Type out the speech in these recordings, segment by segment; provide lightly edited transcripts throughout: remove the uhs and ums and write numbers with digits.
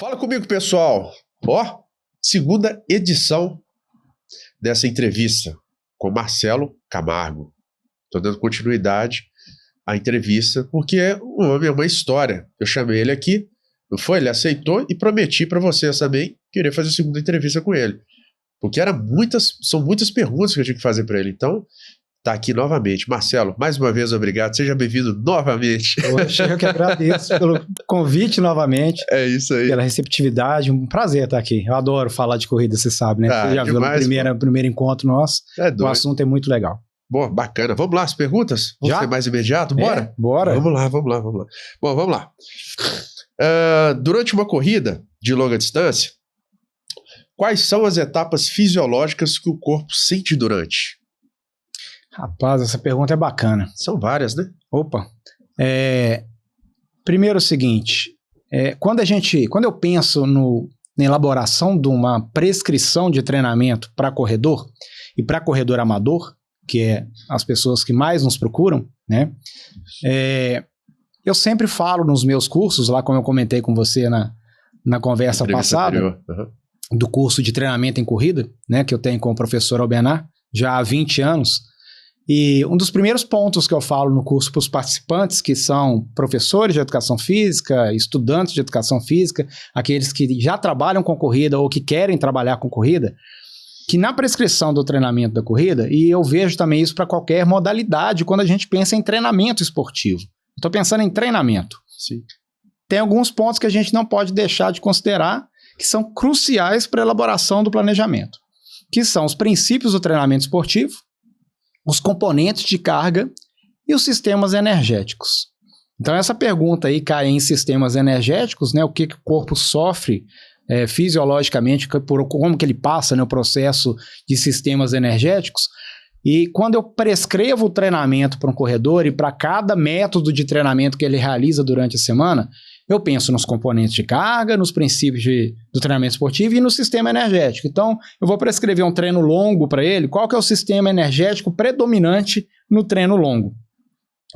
Fala comigo, pessoal. Ó, segunda edição dessa entrevista com Marcelo Camargo. Estou dando continuidade à entrevista, porque o homem é uma história. Eu chamei ele aqui, não foi? Ele aceitou e prometi para vocês também querer fazer a segunda entrevista com ele. Porque são muitas perguntas que eu tinha que fazer para ele. Então, tá aqui novamente. Marcelo, mais uma vez, obrigado. Seja bem-vindo novamente. Poxa, eu que agradeço pelo convite novamente. É isso aí. Pela receptividade. Um prazer estar aqui. Eu adoro falar de corrida, você sabe, né? Você já demais, viu no primeiro encontro nosso. O assunto é muito legal. Bom, bacana. Vamos lá, as perguntas? Vamos ser mais imediato? Bora? Bora. Vamos lá. Bom, vamos lá. Durante uma corrida de longa distância, quais são as etapas fisiológicas que o corpo sente durante? Rapaz, essa pergunta é bacana. São várias, né? Opa. Primeiro é o seguinte, quando eu penso na elaboração de uma prescrição de treinamento para corredor e para corredor amador, que é as pessoas que mais nos procuram, né? Eu sempre falo nos meus cursos, lá como eu comentei com você na conversa passada, do curso de treinamento em corrida, né, que eu tenho com o professor Albenar, já há 20 anos, e um dos primeiros pontos que eu falo no curso para os participantes, que são professores de educação física, estudantes de educação física, aqueles que já trabalham com corrida ou que querem trabalhar com corrida, que na prescrição do treinamento da corrida, e eu vejo também isso para qualquer modalidade, quando a gente pensa em treinamento esportivo. Estou pensando em treinamento. Sim. Tem alguns pontos que a gente não pode deixar de considerar que são cruciais para a elaboração do planejamento, que são os princípios do treinamento esportivo, os componentes de carga e os sistemas energéticos. Então essa pergunta aí cai em sistemas energéticos, né, o que o corpo sofre fisiologicamente, como que ele passa, né, o processo de sistemas energéticos. E quando eu prescrevo o treinamento para um corredor e para cada método de treinamento que ele realiza durante a semana, eu penso nos componentes de carga, nos princípios do treinamento esportivo e no sistema energético. Então, eu vou prescrever um treino longo para ele. Qual que é o sistema energético predominante no treino longo?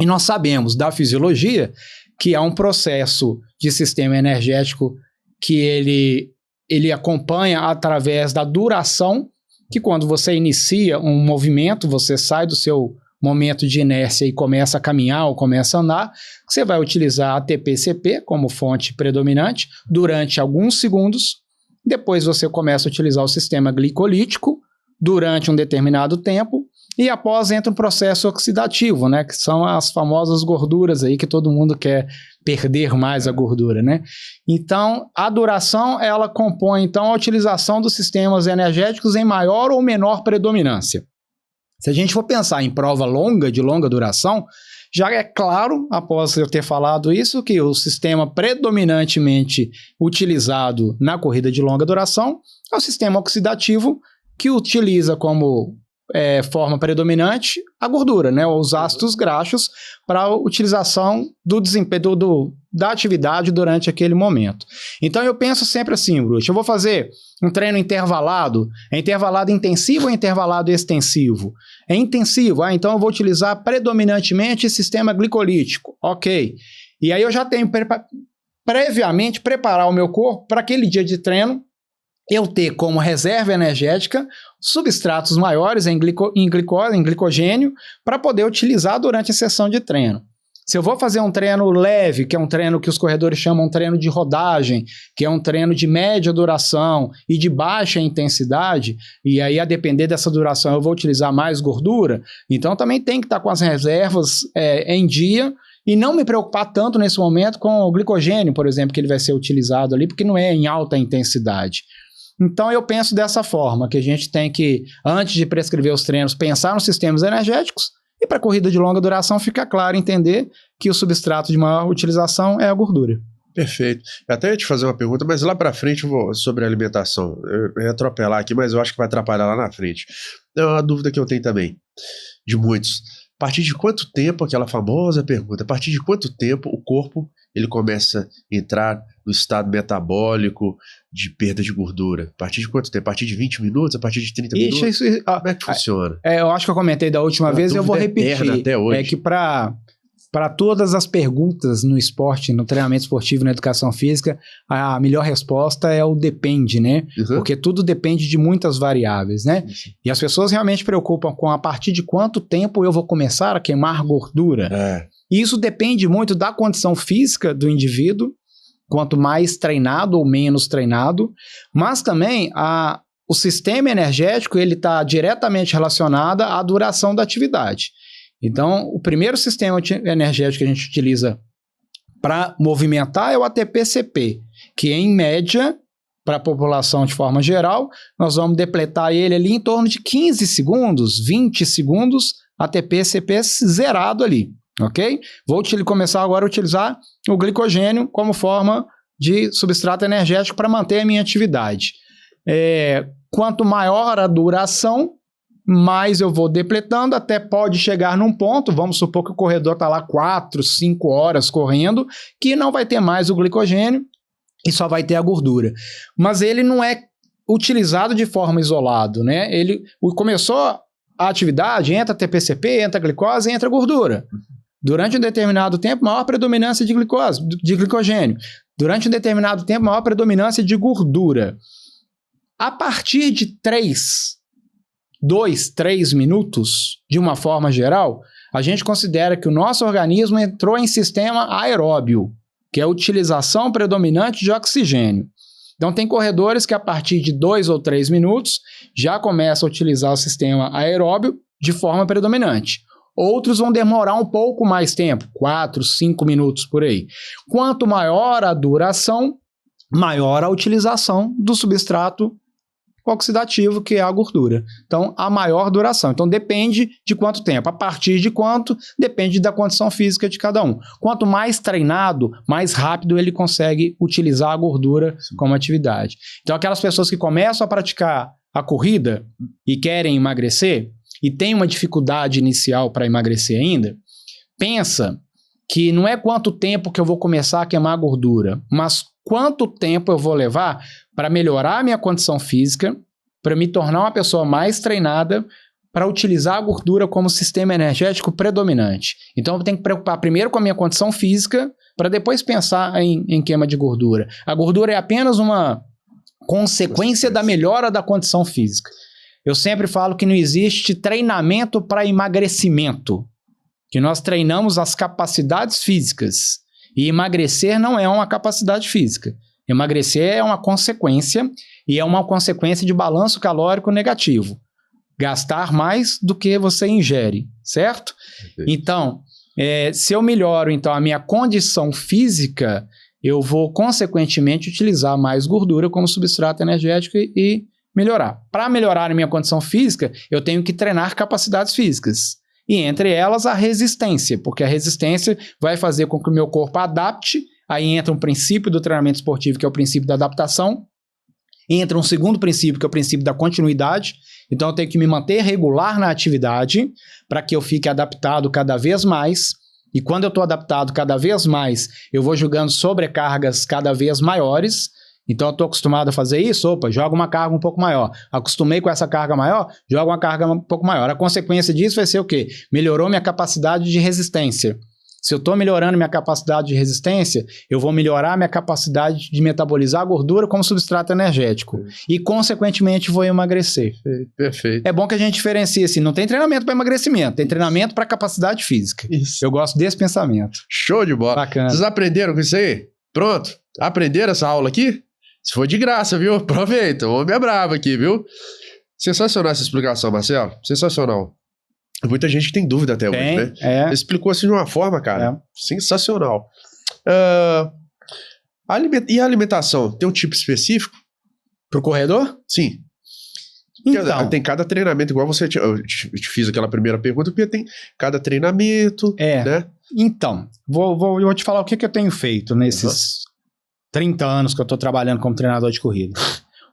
E nós sabemos da fisiologia que há um processo de sistema energético que ele acompanha através da duração, que quando você inicia um movimento, você sai do seu momento de inércia e começa a caminhar ou começa a andar, você vai utilizar a ATP-CP como fonte predominante durante alguns segundos, depois você começa a utilizar o sistema glicolítico durante um determinado tempo, e após entra um processo oxidativo, né, que são as famosas gorduras aí que todo mundo quer perder mais a gordura, né? Então, a duração, ela compõe então a utilização dos sistemas energéticos em maior ou menor predominância. Se a gente for pensar em prova longa, de longa duração, já é claro, após eu ter falado isso, que o sistema predominantemente utilizado na corrida de longa duração é o sistema oxidativo, que utiliza como forma predominante a gordura, né, os ácidos graxos, para a utilização do desempenho da atividade durante aquele momento. Então eu penso sempre assim, Bruce, eu vou fazer um treino intervalado, é intervalado intensivo ou intervalado extensivo? É intensivo, então eu vou utilizar predominantemente sistema glicolítico, ok. E aí eu já tenho previamente preparar o meu corpo para aquele dia de treino, eu ter como reserva energética substratos maiores em glicogênio para poder utilizar durante a sessão de treino. Se eu vou fazer um treino leve, que é um treino que os corredores chamam treino de rodagem, que é um treino de média duração e de baixa intensidade, e aí a depender dessa duração eu vou utilizar mais gordura, então também tem que estar com as reservas em dia e não me preocupar tanto nesse momento com o glicogênio, por exemplo, que ele vai ser utilizado ali, porque não é em alta intensidade. Então eu penso dessa forma, que a gente tem que, antes de prescrever os treinos, pensar nos sistemas energéticos e para corrida de longa duração fica claro entender que o substrato de maior utilização é a gordura. Perfeito. Eu até ia te fazer uma pergunta, mas lá para frente eu vou sobre a alimentação. Eu ia atropelar aqui, mas eu acho que vai atrapalhar lá na frente. É uma dúvida que eu tenho também, de muitos. A partir de quanto tempo, aquela famosa pergunta, a partir de quanto tempo o corpo ele começa a entrar no estado metabólico de perda de gordura? A partir de quanto tempo? A partir de 20 minutos? A partir de 30 minutos? Como é que funciona? Eu acho que eu comentei da última vez e eu vou repetir. Até hoje. É que para para todas as perguntas no esporte, no treinamento esportivo, na educação física, a melhor resposta é o depende, né? Porque tudo depende de muitas variáveis, né? E as pessoas realmente preocupam com a partir de quanto tempo eu vou começar a queimar gordura. E isso depende muito da condição física do indivíduo, quanto mais treinado ou menos treinado, mas também o sistema energético ele está diretamente relacionado à duração da atividade. Então, o primeiro sistema energético que a gente utiliza para movimentar é o ATP-CP, que em média, para a população de forma geral, nós vamos depletar ele ali em torno de 15 segundos, 20 segundos, ATP-CP zerado ali, ok? Vou começar agora a utilizar o glicogênio como forma de substrato energético para manter a minha atividade. Quanto maior a duração, mais eu vou depletando, até pode chegar num ponto, vamos supor que o corredor está lá 4, 5 horas correndo, que não vai ter mais o glicogênio e só vai ter a gordura. Mas ele não é utilizado de forma isolada, né? Ele começou a atividade, entra ATP-CP, entra glicose, entra gordura. Durante um determinado tempo, maior predominância de glicogênio. Durante um determinado tempo, maior predominância de gordura. A partir de 2, 3 minutos, de uma forma geral, a gente considera que o nosso organismo entrou em sistema aeróbio, que é a utilização predominante de oxigênio. Então, tem corredores que a partir de 2 ou 3 minutos já começam a utilizar o sistema aeróbio de forma predominante. Outros vão demorar um pouco mais tempo, 4, 5 minutos por aí. Quanto maior a duração, maior a utilização do substrato oxidativo, que é a gordura. Então, a maior duração. Então, depende de quanto tempo. A partir de quanto, depende da condição física de cada um. Quanto mais treinado, mais rápido ele consegue utilizar a gordura como atividade. Então, aquelas pessoas que começam a praticar a corrida e querem emagrecer, e tem uma dificuldade inicial para emagrecer ainda, pensa que não é quanto tempo que eu vou começar a queimar gordura, mas quanto tempo eu vou levar para melhorar a minha condição física, para me tornar uma pessoa mais treinada, para utilizar a gordura como sistema energético predominante. Então eu tenho que preocupar primeiro com a minha condição física, para depois pensar em queima de gordura. A gordura é apenas uma consequência da melhora da condição física. Eu sempre falo que não existe treinamento para emagrecimento, que nós treinamos as capacidades físicas. E emagrecer não é uma capacidade física. Emagrecer é uma consequência, e é uma consequência de balanço calórico negativo. Gastar mais do que você ingere, certo? Então, se eu melhoro então, a minha condição física, eu vou consequentemente utilizar mais gordura como substrato energético e melhorar. Para melhorar a minha condição física, eu tenho que treinar capacidades físicas. E entre elas a resistência, porque a resistência vai fazer com que o meu corpo adapte. Aí entra um princípio do treinamento esportivo, que é o princípio da adaptação. Entra um segundo princípio, que é o princípio da continuidade. Então eu tenho que me manter regular na atividade para que eu fique adaptado cada vez mais. E quando eu estou adaptado cada vez mais, eu vou jogando sobrecargas cada vez maiores. Então eu estou acostumado a fazer isso, joga uma carga um pouco maior. Acostumei com essa carga maior, joga uma carga um pouco maior. A consequência disso vai ser o quê? Melhorou minha capacidade de resistência. Se eu estou melhorando minha capacidade de resistência, eu vou melhorar minha capacidade de metabolizar a gordura como substrato energético. E, consequentemente, vou emagrecer. Perfeito. É bom que a gente diferencie assim, não tem treinamento para emagrecimento, tem treinamento para capacidade física. Isso. Eu gosto desse pensamento. Show de bola. Bacana. Vocês aprenderam com isso aí? Pronto? Aprenderam essa aula aqui? Se for de graça, viu? Aproveita. O homem é bravo aqui, viu? Sensacional essa explicação, Marcelo. Sensacional. Muita gente que tem dúvida até hoje, né? Ele explicou assim de uma forma, cara, sensacional. E a alimentação? Tem um tipo específico? Pro corredor? Sim. Então, tem cada treinamento, igual eu te fiz aquela primeira pergunta, porque tem cada treinamento, né? Então, vou te falar o que eu tenho feito nesses 30 anos que eu estou trabalhando como treinador de corrida.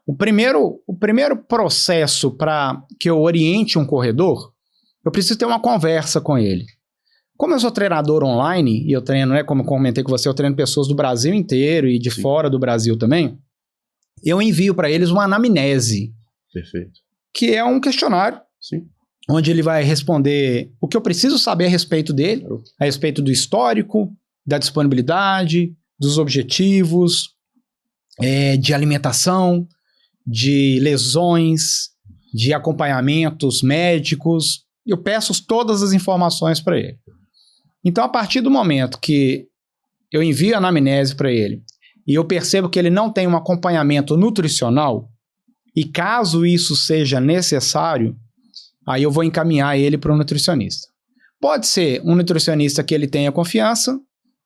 O primeiro processo para que eu oriente um corredor, eu preciso ter uma conversa com ele. Como eu sou treinador online, e eu treino, né, como eu comentei com você, eu treino pessoas do Brasil inteiro e de fora do Brasil também, eu envio para eles uma anamnese. Perfeito. Que é um questionário onde ele vai responder o que eu preciso saber a respeito dele, a respeito do histórico, da disponibilidade, dos objetivos, de alimentação, de lesões, de acompanhamentos médicos. Eu peço todas as informações para ele. Então, a partir do momento que eu envio a anamnese para ele e eu percebo que ele não tem um acompanhamento nutricional, e caso isso seja necessário, aí eu vou encaminhar ele para um nutricionista. Pode ser um nutricionista que ele tenha confiança,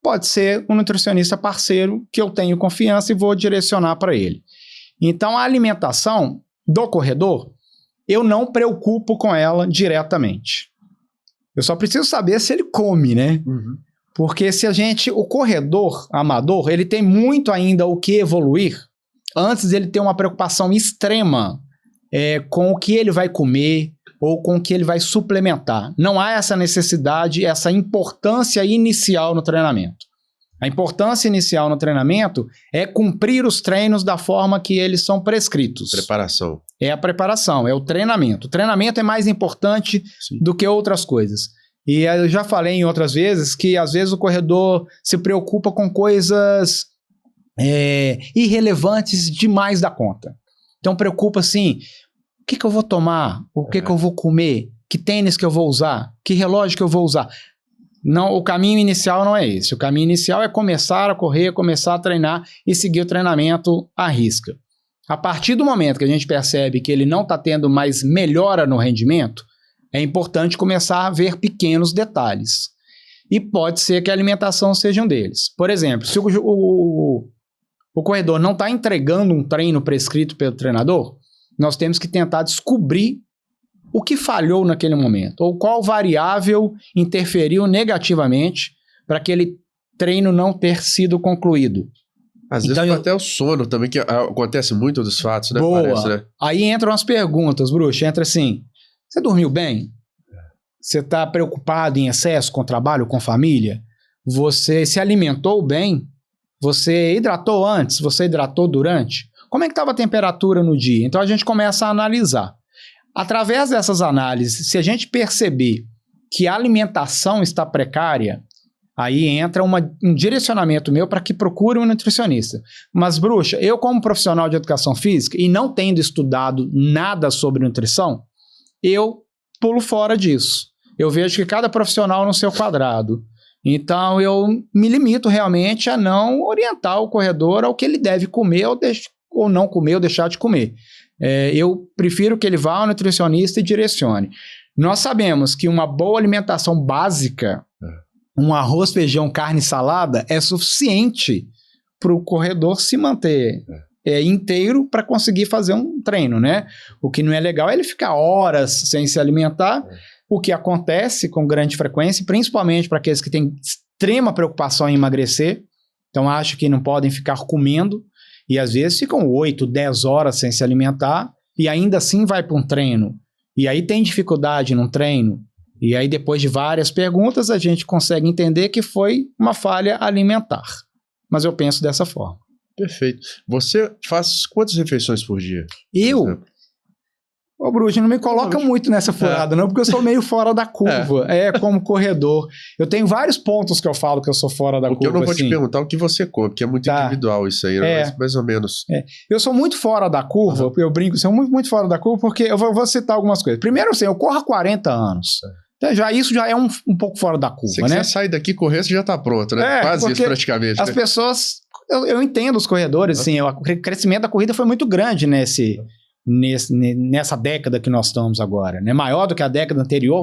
pode ser um nutricionista parceiro que eu tenho confiança e vou direcionar para ele. Então, a alimentação do corredor, eu não preocupo com ela diretamente. Eu só preciso saber se ele come, né? Uhum. Porque o corredor amador, ele tem muito ainda o que evoluir antes dele ter uma preocupação extrema com o que ele vai comer ou com o que ele vai suplementar. Não há essa necessidade, essa importância inicial no treinamento. A importância inicial no treinamento é cumprir os treinos da forma que eles são prescritos. Preparação. É a preparação, é o treinamento. O treinamento é mais importante do que outras coisas. E eu já falei em outras vezes que às vezes o corredor se preocupa com coisas irrelevantes demais da conta. Então preocupa assim, o que eu vou tomar? O que eu vou comer? Que tênis que eu vou usar? Que relógio que eu vou usar? Não, o caminho inicial não é esse. O caminho inicial é começar a correr, começar a treinar e seguir o treinamento à risca. A partir do momento que a gente percebe que ele não está tendo mais melhora no rendimento, é importante começar a ver pequenos detalhes. E pode ser que a alimentação seja um deles. Por exemplo, se o corredor não está entregando um treino prescrito pelo treinador, nós temos que tentar descobrir o que falhou naquele momento, ou qual variável interferiu negativamente para aquele treino não ter sido concluído. Às vezes até o sono também, que acontece muito dos fatos, né? Boa. Parece, né? Aí entram as perguntas, Bruxo. Entra assim, você dormiu bem? Você está preocupado em excesso com trabalho, com família? Você se alimentou bem? Você hidratou antes? Você hidratou durante? Como é que estava a temperatura no dia? Então a gente começa a analisar. Através dessas análises, se a gente perceber que a alimentação está precária, aí entra um direcionamento meu para que procure um nutricionista. Mas, Bruxa, eu como profissional de educação física e não tendo estudado nada sobre nutrição, eu pulo fora disso. Eu vejo que cada profissional no seu quadrado. Então, eu me limito realmente a não orientar o corredor ao que ele deve comer ou não comer ou deixar de comer. Eu prefiro que ele vá ao nutricionista e direcione. Nós sabemos que uma boa alimentação básica, um arroz, feijão, carne e salada, é suficiente para o corredor se manter inteiro para conseguir fazer um treino, né? O que não é legal é ele ficar horas sem se alimentar, o que acontece com grande frequência, principalmente para aqueles que têm extrema preocupação em emagrecer, então acham que não podem ficar comendo, e às vezes ficam 8, 10 horas sem se alimentar e ainda assim vai para um treino. E aí tem dificuldade num treino. E aí depois de várias perguntas a gente consegue entender que foi uma falha alimentar. Mas eu penso dessa forma. Perfeito. Você faz quantas refeições por dia? Eu? Ô, Bruxo, não me coloca muito nessa furada, não, porque eu sou meio fora da curva, como corredor. Eu tenho vários pontos que eu falo que eu sou fora da curva. Eu não vou te perguntar o que você come, porque é muito individual isso aí, né? Mais ou menos. Eu sou muito fora da curva, eu brinco, sou muito fora da curva, porque eu vou citar algumas coisas. Primeiro, assim, eu corro há 40 anos. Então, isso já é um pouco fora da curva, né? Se você sair daqui e correr, você já tá pronto, né? Quase isso, praticamente. As pessoas... Eu entendo os corredores, assim, o crescimento da corrida foi muito grande nessa década que nós estamos agora, né? Maior do que a década anterior,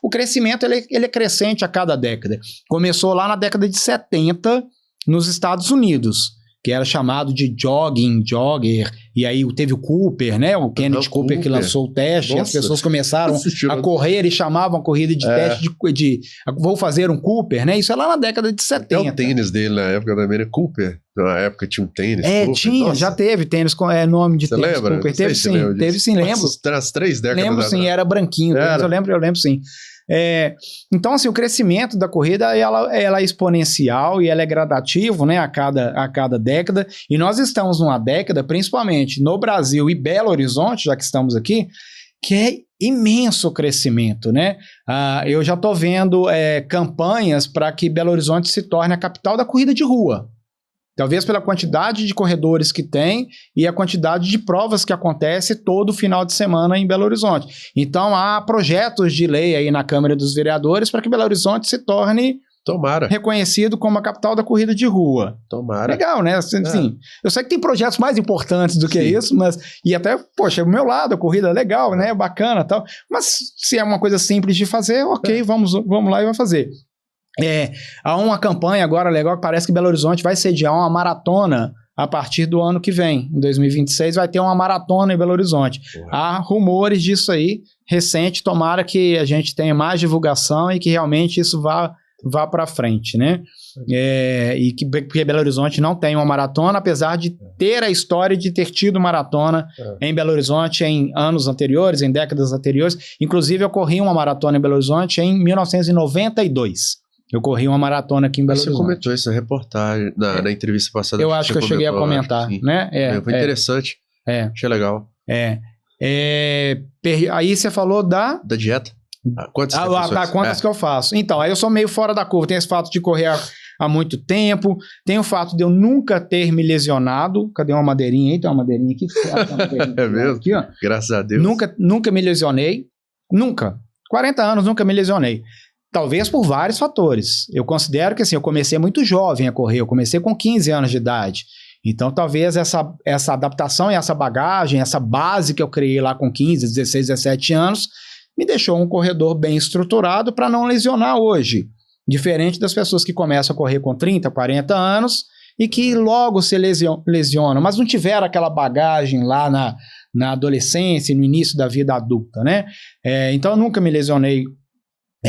o crescimento ele é crescente a cada década. Começou lá na década de 70 nos Estados Unidos, que era chamado de jogger, e aí teve o Cooper, né? O Kenneth Cooper que lançou o teste, e as pessoas começaram a correr e chamavam a corrida de teste de vou fazer um Cooper, né? Isso é lá na década de 70. Tem o tênis dele na época também, né? Cooper. Na época tinha um tênis. Cooper. Já teve tênis com nome de tênis lembra? Cooper. Teve sim, lembro. As 3 décadas. Lembro sim, era branquinho. Eu lembro sim. Então, assim, o crescimento da corrida ela é exponencial e ela é gradativo, né, a cada década, e nós estamos numa década, principalmente no Brasil e Belo Horizonte, já que estamos aqui, que é imenso o crescimento, né? Eu já estou vendo campanhas para que Belo Horizonte se torne a capital da corrida de rua. Talvez pela quantidade de corredores que tem e a quantidade de provas que acontece todo final de semana em Belo Horizonte. Então há projetos de lei aí na Câmara dos Vereadores para que Belo Horizonte se torne reconhecido como a capital da corrida de rua. Tomara. Legal, né? Assim, eu sei que tem projetos mais importantes do que isso, mas... E até, poxa, o meu lado, a corrida é legal, né? Bacana e tal. Mas se é uma coisa simples de fazer, ok, vamos lá e vai fazer. Há uma campanha agora legal que parece que Belo Horizonte vai sediar uma maratona a partir do ano que vem. Em 2026 vai ter uma maratona em Belo Horizonte. Há rumores disso aí, recente, tomara que a gente tenha mais divulgação e que realmente isso vá para frente, né? E que porque Belo Horizonte não tem uma maratona, apesar de ter a história de ter tido maratona em Belo Horizonte em anos anteriores, em décadas anteriores. Inclusive, eu corri uma maratona em Belo Horizonte em 1992. Eu corri uma maratona aqui em Belo Horizonte. Você comentou isso na reportagem, na entrevista passada. Eu acho que eu cheguei a comentar, né? Foi interessante. Achei legal. Aí você falou da dieta. Quantas que eu faço. Então, aí eu sou meio fora da curva. Tem esse fato de correr há muito tempo. Tem o fato de eu nunca ter me lesionado. Cadê uma madeirinha aí? Tem uma madeirinha aqui. É mesmo? Aqui, ó. Graças a Deus. Nunca me lesionei. Nunca. 40 anos, nunca me lesionei. Talvez por vários fatores. Eu considero que assim, eu comecei muito jovem a correr, eu comecei com 15 anos de idade. Então talvez essa adaptação e essa bagagem, essa base que eu criei lá com 15, 16, 17 anos, me deixou um corredor bem estruturado para não lesionar hoje. Diferente das pessoas que começam a correr com 30, 40 anos e que logo se lesionam, mas não tiveram aquela bagagem lá na adolescência, no início da vida adulta, né? Então eu nunca me lesionei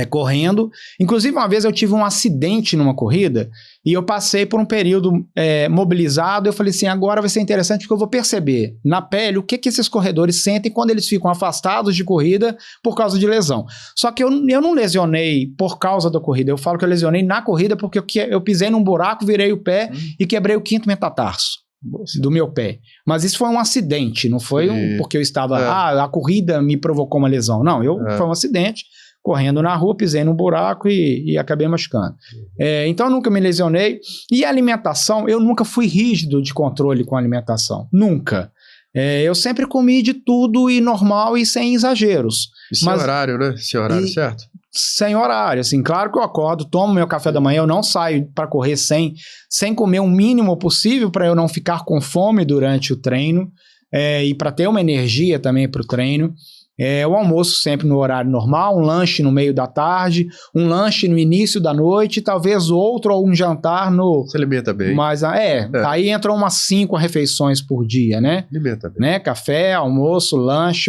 correndo. Inclusive, uma vez eu tive um acidente numa corrida e eu passei por um período mobilizado. Eu falei assim, agora vai ser interessante porque eu vou perceber na pele o que esses corredores sentem quando eles ficam afastados de corrida por causa de lesão. Só que eu não lesionei por causa da corrida. Eu falo que eu lesionei na corrida porque eu pisei num buraco, virei o pé e quebrei o 5º metatarso do meu pé. Mas isso foi um acidente, não foi porque eu estava... a corrida me provocou uma lesão. Não, foi um acidente. Correndo na rua, pisei num buraco e acabei machucando. Então eu nunca me lesionei. E a alimentação, eu nunca fui rígido de controle com a alimentação. Nunca. Eu sempre comi de tudo e normal e sem exageros. E sem horário, né? Sem horário certo? Sem horário, assim. Claro que eu acordo, tomo meu café da manhã, eu não saio para correr sem comer o mínimo possível para eu não ficar com fome durante o treino e para ter uma energia também para o treino. O almoço sempre no horário normal, um lanche no meio da tarde, um lanche no início da noite, talvez outro ou um jantar no... Você alimenta bem. Mas, aí entram umas 5 refeições por dia, né? Alimenta bem. Né? Café, almoço,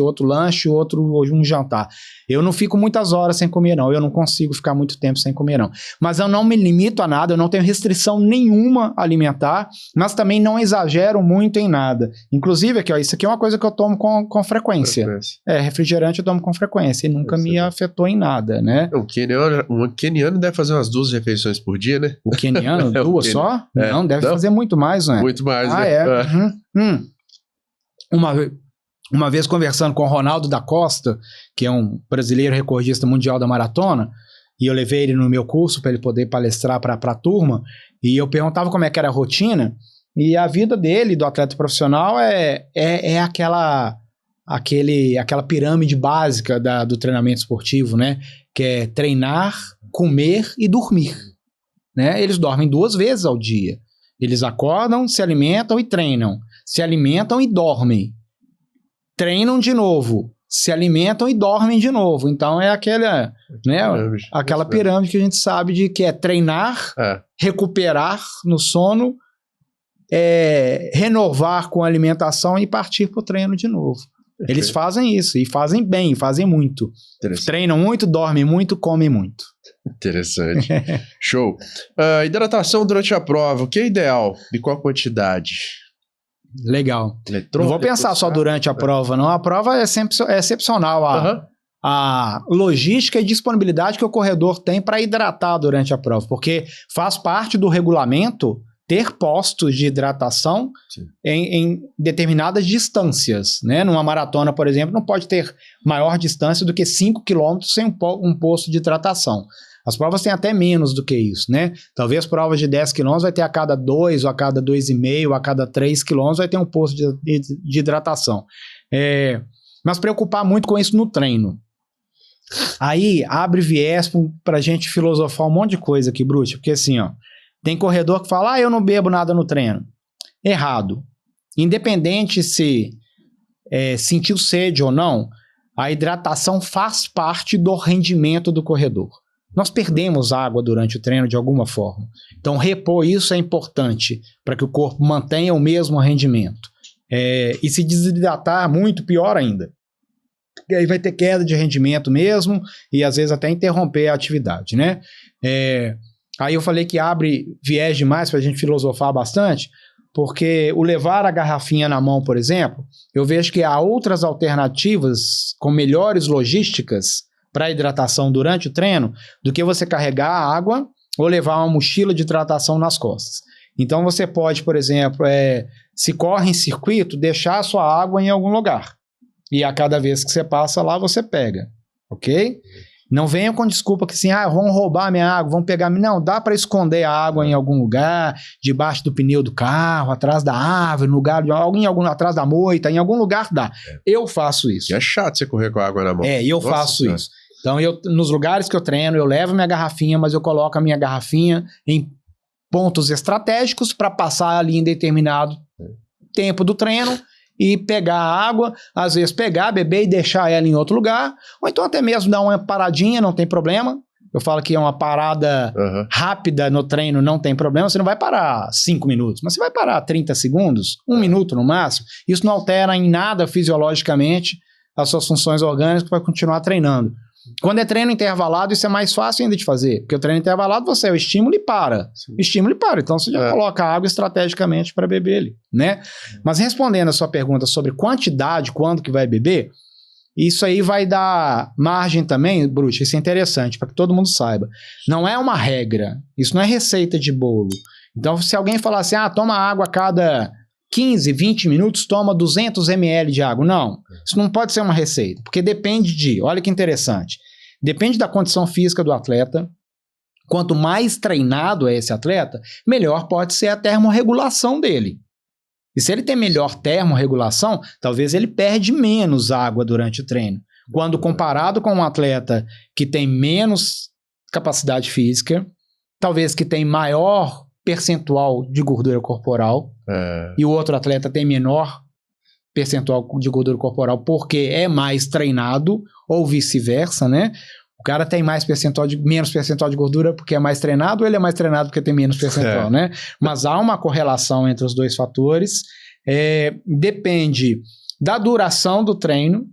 outro um jantar. Eu não fico muitas horas sem comer, não. Eu não consigo ficar muito tempo sem comer, não. Mas eu não me limito a nada, eu não tenho restrição nenhuma alimentar, mas também não exagero muito em nada. Inclusive, aqui, ó, isso aqui é uma coisa que eu tomo com frequência. Refrigerante eu tomo com frequência e nunca me afetou em nada, né? O queniano deve fazer umas 2 refeições por dia, né? O queniano? 2 só? Não, deve fazer muito mais, né? Muito mais, né? Uma vez conversando com o Ronaldo da Costa, que é um brasileiro recordista mundial da maratona, e eu levei ele no meu curso para ele poder palestrar para a turma, e eu perguntava como é que era a rotina, e a vida dele, do atleta profissional, é aquela pirâmide básica do treinamento esportivo, né? Que é treinar, comer e dormir, né? Eles dormem 2 vezes ao dia. Eles acordam, se alimentam e treinam. Se alimentam e dormem. Treinam de novo. Se alimentam e dormem de novo. Então é aquela pirâmide que a gente sabe de que é treinar, recuperar no sono, renovar com a alimentação e partir para o treino de novo. Perfeito. Eles fazem isso, e fazem bem, fazem muito. Treinam muito, dormem muito, comem muito. Interessante. Show. Hidratação durante a prova, o que é ideal? E qual quantidade? Legal. Não vou pensar só durante a prova, não. A prova é excepcional. A logística e disponibilidade que o corredor tem para hidratar durante a prova, porque faz parte do regulamento ter postos de hidratação em determinadas distâncias, né? Numa maratona, por exemplo, não pode ter maior distância do que 5 km sem um posto de hidratação. As provas têm até menos do que isso, né? Talvez provas de 10 km vai ter a cada 2, ou a cada 2,5, ou a cada 3 km vai ter um posto de hidratação. Mas preocupar muito com isso no treino. Aí abre viés pra gente filosofar um monte de coisa aqui, Bruxa, porque assim, ó, tem corredor que fala, eu não bebo nada no treino. Errado. Independente se sentiu sede ou não, a hidratação faz parte do rendimento do corredor. Nós perdemos água durante o treino de alguma forma. Então, repor isso é importante para que o corpo mantenha o mesmo rendimento. E se desidratar muito, pior ainda. E aí vai ter queda de rendimento mesmo e às vezes até interromper a atividade, né? Aí eu falei que abre viés demais para a gente filosofar bastante, porque o levar a garrafinha na mão, por exemplo, eu vejo que há outras alternativas com melhores logísticas para hidratação durante o treino do que você carregar a água ou levar uma mochila de hidratação nas costas. Então você pode, por exemplo, se corre em circuito, deixar a sua água em algum lugar. E a cada vez que você passa lá, você pega. Ok? Não venha com desculpa que assim, vão roubar minha água, vão pegar... Não, dá para esconder a água em algum lugar, debaixo do pneu do carro, atrás da árvore, no lugar, atrás da moita, em algum lugar dá. Eu faço isso. E é chato você correr com a água na mão. Eu faço isso. Então, nos lugares que eu treino, eu levo minha garrafinha, mas eu coloco a minha garrafinha em pontos estratégicos para passar ali em determinado tempo do treino e pegar a água, às vezes pegar, beber e deixar ela em outro lugar, ou então até mesmo dar uma paradinha, não tem problema. Eu falo que é uma parada rápida no treino, não tem problema, você não vai parar 5 minutos, mas você vai parar 30 segundos, 1 minuto no máximo. Isso não altera em nada fisiologicamente as suas funções orgânicas para continuar treinando. Quando é treino intervalado, isso é mais fácil ainda de fazer, porque o treino intervalado você o estímulo e para. Sim. Estímulo e para, então você já coloca água estrategicamente para beber ali, né? Mas respondendo a sua pergunta sobre quantidade, quando que vai beber, isso aí vai dar margem também, Bruxa, isso é interessante, para que todo mundo saiba. Não é uma regra, isso não é receita de bolo. Então se alguém falar assim, toma água a cada 15, 20 minutos, toma 200 ml de água. Não, isso não pode ser uma receita, porque depende olha que interessante, depende da condição física do atleta. Quanto mais treinado é esse atleta, melhor pode ser a termorregulação dele. E se ele tem melhor termorregulação, talvez ele perde menos água durante o treino. Quando comparado com um atleta que tem menos capacidade física, talvez que tem maior percentual de gordura corporal, e o outro atleta tem menor percentual de gordura corporal porque é mais treinado, ou vice-versa, né? O cara tem menos percentual de gordura porque é mais treinado, ou ele é mais treinado porque tem menos percentual, né? Mas há uma correlação entre os dois fatores. Depende da duração do treino,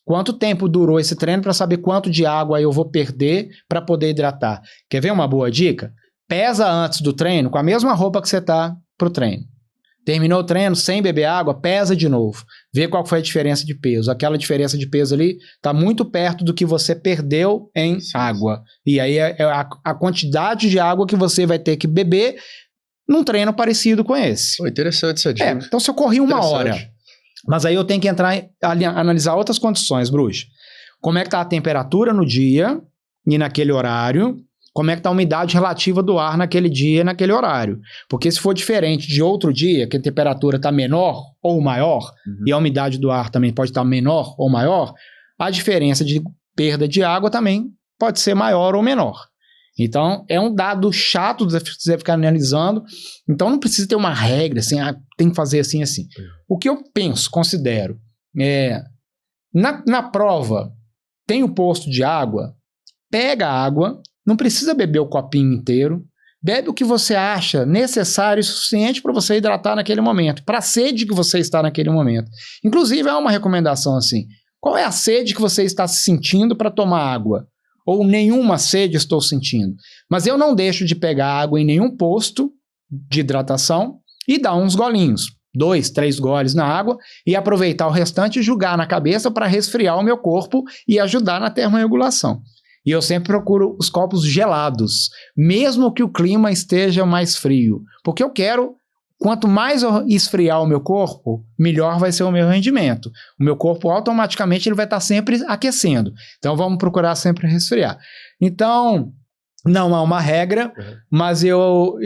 quanto tempo durou esse treino para saber quanto de água eu vou perder para poder hidratar. Quer ver uma boa dica? Pesa antes do treino com a mesma roupa que você tá pro treino. Terminou o treino sem beber água, pesa de novo. Vê qual foi a diferença de peso. Aquela diferença de peso ali está muito perto do que você perdeu em água. E aí é a quantidade de água que você vai ter que beber num treino parecido com esse. Interessante essa dica. Então se eu corri 1 hora, mas aí eu tenho que analisar outras condições, Bruxa. Como é que está a temperatura no dia e naquele horário? Como é que está a umidade relativa do ar naquele dia e naquele horário. Porque se for diferente de outro dia, que a temperatura está menor ou maior, e a umidade do ar também pode estar menor ou maior, a diferença de perda de água também pode ser maior ou menor. Então, é um dado chato de você ficar analisando. Então, não precisa ter uma regra, assim, tem que fazer assim, assim. O que eu penso, considero, na prova, tem o posto de água, pega a água, não precisa beber o copinho inteiro, bebe o que você acha necessário e suficiente para você hidratar naquele momento, para a sede que você está naquele momento. Inclusive, há uma recomendação assim, qual é a sede que você está sentindo para tomar água? Ou nenhuma sede estou sentindo. Mas eu não deixo de pegar água em nenhum posto de hidratação e dar uns golinhos, 2, 3 goles na água, e aproveitar o restante e jogar na cabeça para resfriar o meu corpo e ajudar na termorregulação. E eu sempre procuro os copos gelados, mesmo que o clima esteja mais frio. Porque eu quero, quanto mais eu esfriar o meu corpo, melhor vai ser o meu rendimento. O meu corpo automaticamente ele vai estar sempre aquecendo. Então vamos procurar sempre resfriar. Então, não há uma regra, mas eu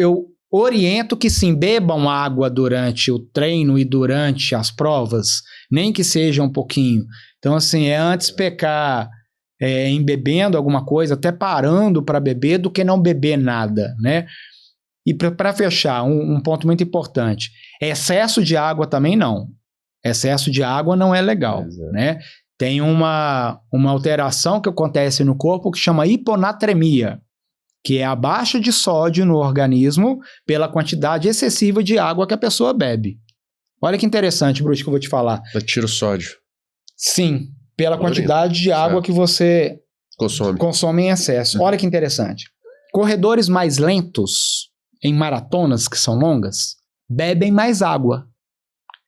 oriento que sim, bebam água durante o treino e durante as provas, nem que seja um pouquinho. Então, assim, é antes pecar em bebendo alguma coisa, até parando para beber, do que não beber nada, né? E para fechar, um ponto muito importante, excesso de água também não. Excesso de água não é legal, né? Tem uma alteração que acontece no corpo que chama hiponatremia, que é a baixa de sódio no organismo pela quantidade excessiva de água que a pessoa bebe. Olha que interessante, Bruce, que eu vou te falar. Tira o sódio. Sim, pela quantidade de água que você consome em excesso. Olha que interessante. Corredores mais lentos, em maratonas que são longas, bebem mais água.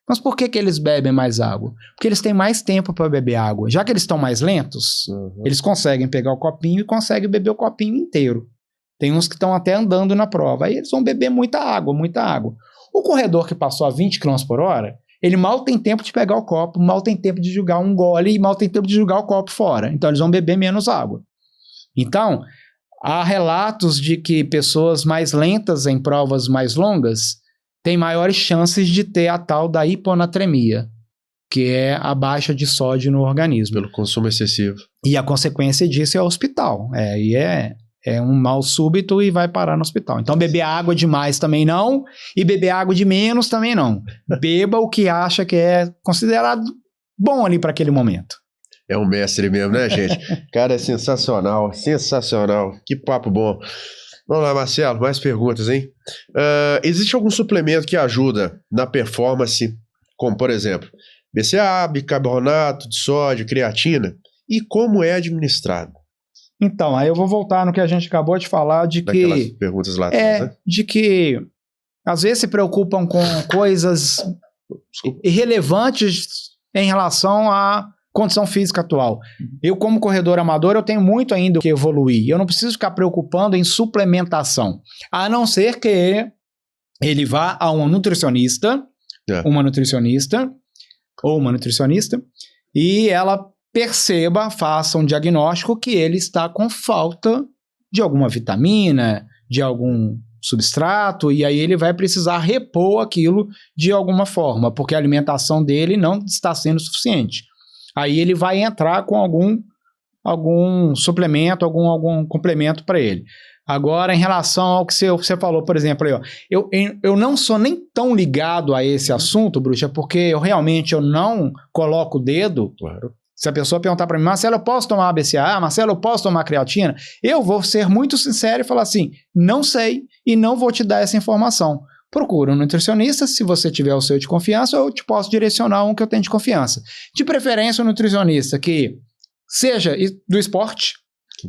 Mas por que eles bebem mais água? Porque eles têm mais tempo para beber água. Já que eles estão mais lentos, eles conseguem pegar o copinho e conseguem beber o copinho inteiro. Tem uns que estão até andando na prova. Aí eles vão beber muita água, muita água. O corredor que passou a 20 km por hora, ele mal tem tempo de pegar o copo, mal tem tempo de jogar um gole e mal tem tempo de jogar o copo fora. Então eles vão beber menos água. Então, há relatos de que pessoas mais lentas em provas mais longas têm maiores chances de ter a tal da hiponatremia, que é a baixa de sódio no organismo. Pelo consumo excessivo. E a consequência disso é o hospital. É um mal súbito e vai parar no hospital. Então, beber água demais também não, e beber água de menos também não. Beba o que acha que é considerado bom ali para aquele momento. É um mestre mesmo, né, gente? Cara, é sensacional, sensacional. Que papo bom. Vamos lá, Marcelo, mais perguntas, hein? Existe algum suplemento que ajuda na performance, como, por exemplo, BCAA, bicarbonato de sódio, creatina? E como é administrado? Então, aí eu vou voltar no que a gente acabou de falar, Daquelas perguntas lá atrás, né? De que às vezes se preocupam com coisas irrelevantes em relação à condição física atual. Eu, como corredor amador, eu tenho muito ainda que evoluir. Eu não preciso ficar preocupando em suplementação, a não ser que ele vá a um nutricionista, uma nutricionista ou uma nutricionista, e ela perceba, faça um diagnóstico que ele está com falta de alguma vitamina, de algum substrato, e aí ele vai precisar repor aquilo de alguma forma, porque a alimentação dele não está sendo suficiente. Aí ele vai entrar com algum suplemento, algum complemento para ele. Agora, em relação ao que você falou, por exemplo, aí, ó, eu não sou nem tão ligado a esse assunto, Bruxa, porque eu não coloco o dedo. Claro. Se a pessoa perguntar para mim, Marcelo, eu posso tomar BCAA? Marcelo, eu posso tomar creatina? Eu vou ser muito sincero e falar assim, não sei e não vou te dar essa informação. Procura um nutricionista, se você tiver o seu de confiança, eu te posso direcionar um que eu tenho de confiança. De preferência, um nutricionista que seja do esporte, que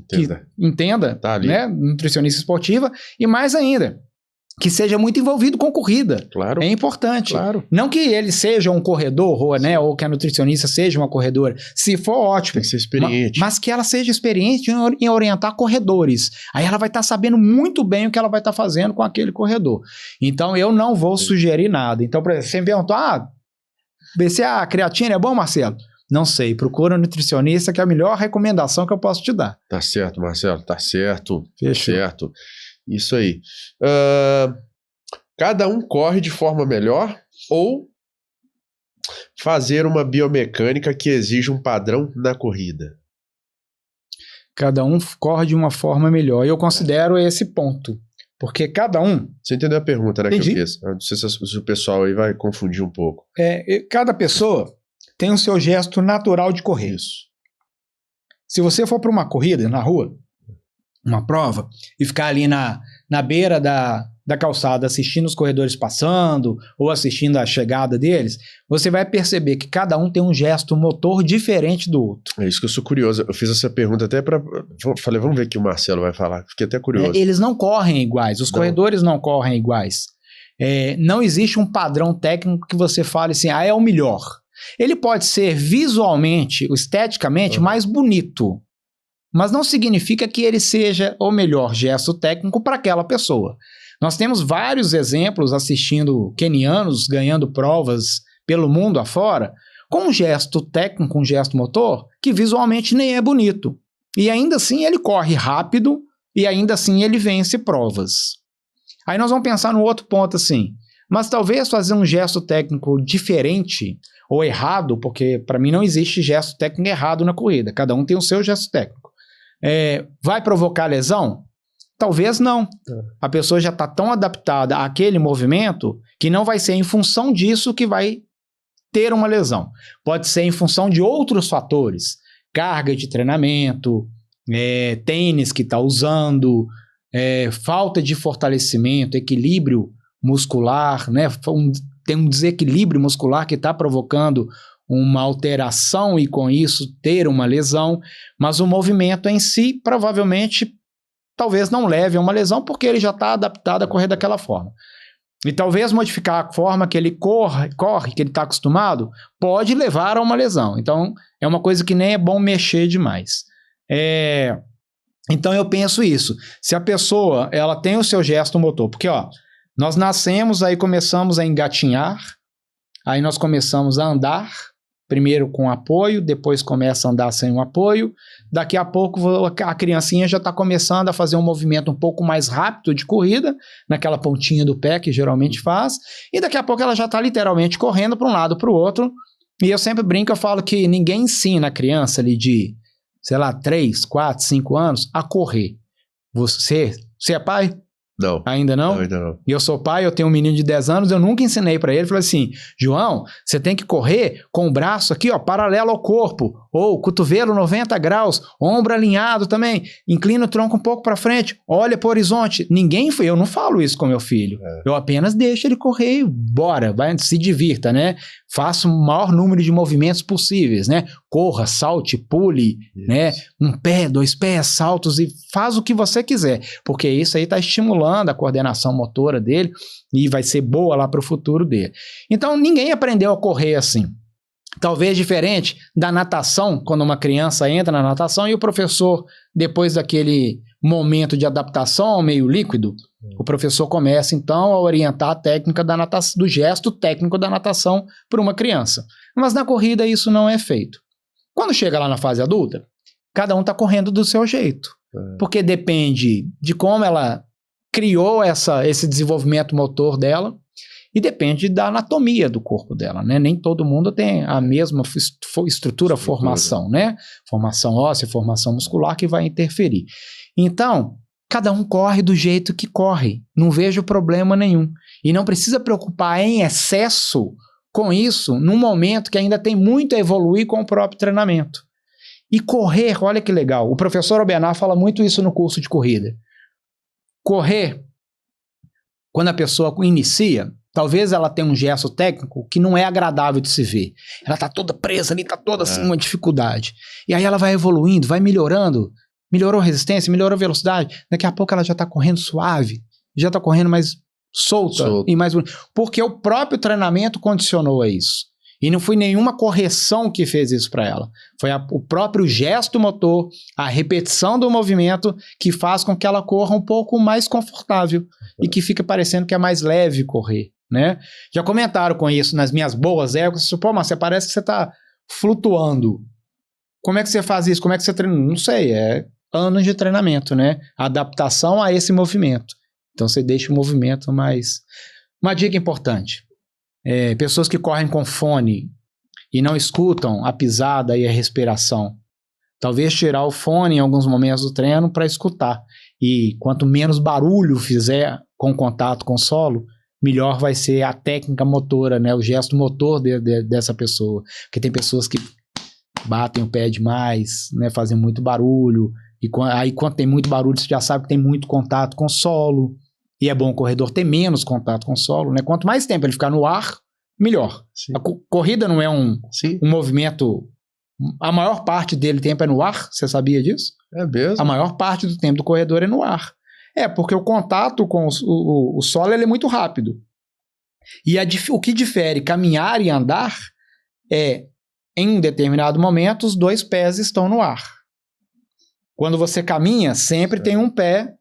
entenda, tá ali, né, nutricionista esportiva, e mais ainda, que seja muito envolvido com corrida. Claro. É importante. Claro. Não que ele seja um corredor, ou que a nutricionista seja uma corredora. Se for, ótimo. Tem que ser experiente. Mas que ela seja experiente em orientar corredores. Aí ela vai estar sabendo muito bem o que ela vai estar fazendo com aquele corredor. Então, eu não vou sugerir nada. Então, por exemplo, você perguntou, BCAA, creatina é bom, Marcelo? Não sei. Procura um nutricionista, que é a melhor recomendação que eu posso te dar. Tá certo, Marcelo. Tá certo. Fechou. Certo. Isso aí. Cada um corre de forma melhor ou fazer uma biomecânica que exige um padrão na corrida? Cada um corre de uma forma melhor. Eu considero esse ponto. Porque cada um... Você entendeu a pergunta, né, Entendi. que eu fiz? Não sei se o pessoal aí vai confundir um pouco. Cada pessoa tem o seu gesto natural de correr. Isso. Se você for para uma corrida na rua, uma prova, e ficar ali na beira da calçada assistindo os corredores passando ou assistindo a chegada deles, você vai perceber que cada um tem um gesto motor diferente do outro. É isso que eu sou curioso. Eu fiz essa pergunta até para... Falei, vamos ver o que o Marcelo vai falar. Fiquei até curioso. Eles não correm iguais, os corredores não correm iguais. Não existe um padrão técnico que você fale assim, é o melhor. Ele pode ser visualmente, esteticamente, mais bonito. mas não significa que ele seja o melhor gesto técnico para aquela pessoa. Nós temos vários exemplos assistindo quenianos ganhando provas pelo mundo afora, com um gesto técnico, um gesto motor, que visualmente nem é bonito. E ainda assim ele corre rápido e ainda assim ele vence provas. Aí nós vamos pensar no outro ponto assim, mas talvez fazer um gesto técnico diferente ou errado, porque para mim não existe gesto técnico errado na corrida, cada um tem o seu gesto técnico. Vai provocar lesão? Talvez não. A pessoa já está tão adaptada àquele movimento que não vai ser em função disso que vai ter uma lesão. Pode ser em função de outros fatores, carga de treinamento, tênis que está usando, falta de fortalecimento, equilíbrio muscular, né? Tem um desequilíbrio muscular que está provocando uma alteração e com isso ter uma lesão, mas o movimento em si provavelmente talvez não leve a uma lesão porque ele já está adaptado a correr daquela forma. E talvez modificar a forma que ele corre, que ele está acostumado, pode levar a uma lesão. Então, é uma coisa que nem é bom mexer demais. Então, eu penso isso. Se a pessoa ela tem o seu gesto motor, porque nós nascemos, aí começamos a engatinhar, aí nós começamos a andar, primeiro com apoio, depois começa a andar sem um apoio, daqui a pouco a criancinha já está começando a fazer um movimento um pouco mais rápido de corrida, naquela pontinha do pé que geralmente faz, e daqui a pouco ela já está literalmente correndo para um lado para o outro, e eu sempre brinco, eu falo que ninguém ensina a criança ali de, 3, 4, 5 anos a correr. Você é pai? Não. Ainda não? Ainda não. E eu sou pai, eu tenho um menino de 10 anos, eu nunca ensinei para ele. Falei assim, João, você tem que correr com o braço aqui, paralelo ao corpo, ou cotovelo 90 graus, ombro alinhado também, inclina o tronco um pouco para frente, olha para o horizonte. Eu não falo isso com meu filho. Eu apenas deixo ele correr e bora, se divirta, né? Faça o maior número de movimentos possíveis, né? Corra, salte, pule, né? Um pé, 2 pés, saltos e faz o que você quiser, porque isso aí está estimulando a coordenação motora dele e vai ser boa lá para o futuro dele. Então, ninguém aprendeu a correr assim. Talvez diferente da natação, quando uma criança entra na natação e o professor, depois daquele momento de adaptação meio líquido, o professor começa então a orientar a técnica da natação, do gesto técnico da natação para uma criança. Mas na corrida isso não é feito. Quando chega lá na fase adulta, cada um está correndo do seu jeito, porque depende de como ela criou esse desenvolvimento motor dela, e depende da anatomia do corpo dela, né? Nem todo mundo tem a mesma estrutura, formação, né? Formação óssea, formação muscular que vai interferir. Então, cada um corre do jeito que corre. Não vejo problema nenhum. E não precisa preocupar em excesso com isso num momento que ainda tem muito a evoluir com o próprio treinamento. E correr, olha que legal. O professor Obenar fala muito isso no curso de corrida. Correr, quando a pessoa inicia, talvez ela tenha um gesto técnico que não é agradável de se ver. Ela está toda presa ali, está toda assim, uma dificuldade. E aí ela vai evoluindo, vai melhorando. Melhorou a resistência, melhorou a velocidade. Daqui a pouco ela já está correndo suave, já está correndo mais solta. E mais bonita. Porque o próprio treinamento condicionou a isso. E não foi nenhuma correção que fez isso para ela. Foi o próprio gesto motor, a repetição do movimento que faz com que ela corra um pouco mais confortável e que fica parecendo que é mais leve correr, né? Já comentaram com isso nas minhas boas épocas. Pô, mas você parece que você está flutuando. Como é que você faz isso? Como é que você treina? Não sei, é anos de treinamento, né? Adaptação a esse movimento. Então você deixa o movimento mais... Uma dica importante. Pessoas que correm com fone e não escutam a pisada e a respiração. Talvez tirar o fone em alguns momentos do treino para escutar. E quanto menos barulho fizer com contato com o solo, melhor vai ser a técnica motora, né? O gesto motor dessa pessoa. Porque tem pessoas que batem o pé demais, né? Fazem muito barulho. E aí quando tem muito barulho, você já sabe que tem muito contato com o solo. E é bom o corredor ter menos contato com o solo, né? Quanto mais tempo ele ficar no ar, melhor. Sim. A corrida não é um movimento... A maior parte dele tempo é no ar, você sabia disso? É mesmo? A maior parte do tempo do corredor é no ar. Porque o contato com o solo ele é muito rápido. E o que difere caminhar e andar é, em um determinado momento, os 2 pés estão no ar. Quando você caminha, sempre tem um pé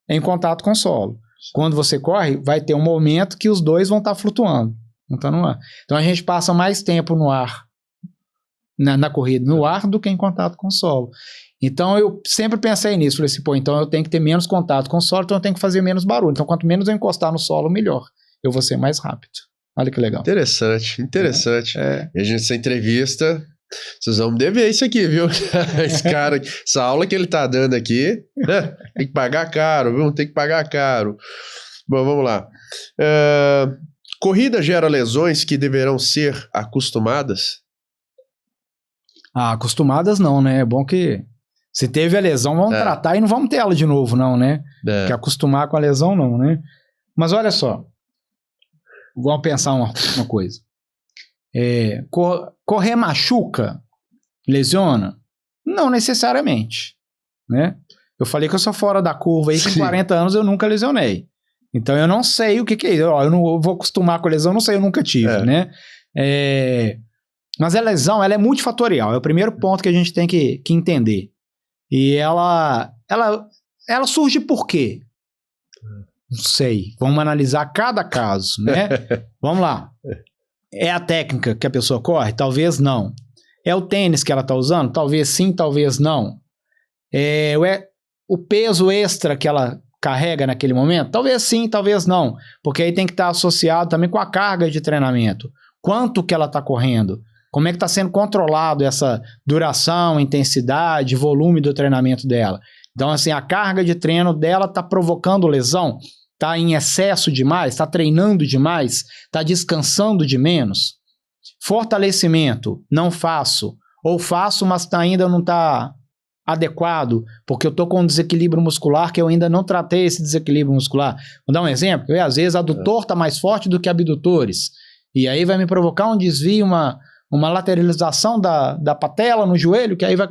em contato com o solo. Quando você corre, vai ter um momento que os dois vão estar flutuando, não tá no ar. Então a gente passa mais tempo no ar, na corrida, no ar, do que em contato com o solo. Então eu sempre pensei nisso, falei assim, pô, então eu tenho que ter menos contato com o solo, então eu tenho que fazer menos barulho. Então quanto menos eu encostar no solo, melhor. Eu vou ser mais rápido. Olha que legal. Interessante. E a gente, essa entrevista, vocês vão me dever isso aqui, viu? Esse cara, essa aula que ele tá dando aqui, né? Tem que pagar caro, viu? Tem que pagar caro. Bom, vamos lá. Corrida gera lesões que deverão ser acostumadas? Acostumadas não, né? É bom que se teve a lesão, vamos tratar e não vamos ter ela de novo, não, né? Porque acostumar com a lesão, não, né? Mas olha só, vamos pensar uma coisa. Correr machuca? Lesiona? Não necessariamente, né? Eu falei que eu sou fora da curva aí, com 40 anos eu nunca lesionei. Então eu não sei o que é isso. Eu não vou acostumar com a lesão, não sei, eu nunca tive, né? Mas a lesão, ela é multifatorial. É o primeiro ponto que a gente tem que entender. E ela surge por quê? Não sei. Vamos analisar cada caso, né? Vamos lá. É a técnica que a pessoa corre? Talvez não. É o tênis que ela está usando? Talvez sim, talvez não. O peso extra que ela carrega naquele momento? Talvez sim, talvez não. Porque aí tem que estar associado também com a carga de treinamento. Quanto que ela está correndo? Como é que está sendo controlado essa duração, intensidade, volume do treinamento dela? Então, assim, a carga de treino dela está provocando lesão? Está em excesso demais? Está treinando demais? Está descansando de menos? Fortalecimento, não faço. Ou faço, mas ainda não está adequado, porque eu estou com um desequilíbrio muscular que eu ainda não tratei esse desequilíbrio muscular. Vou dar um exemplo. Às vezes, adutor está mais forte do que abdutores. E aí vai me provocar um desvio, uma lateralização da patela no joelho, que aí vai,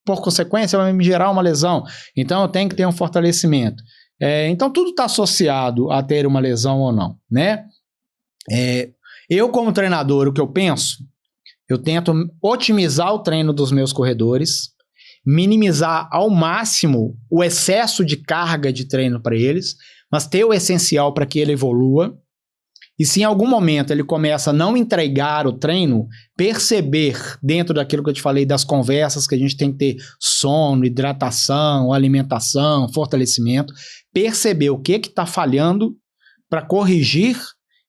por consequência, vai me gerar uma lesão. Então, eu tenho que ter um fortalecimento. Então, tudo está associado a ter uma lesão ou não, né? Eu, como treinador, o que eu penso, eu tento otimizar o treino dos meus corredores, minimizar ao máximo o excesso de carga de treino para eles, mas ter o essencial para que ele evolua. E se em algum momento ele começa a não entregar o treino, perceber dentro daquilo que eu te falei, das conversas que a gente tem que ter sono, hidratação, alimentação, fortalecimento, perceber o que está falhando para corrigir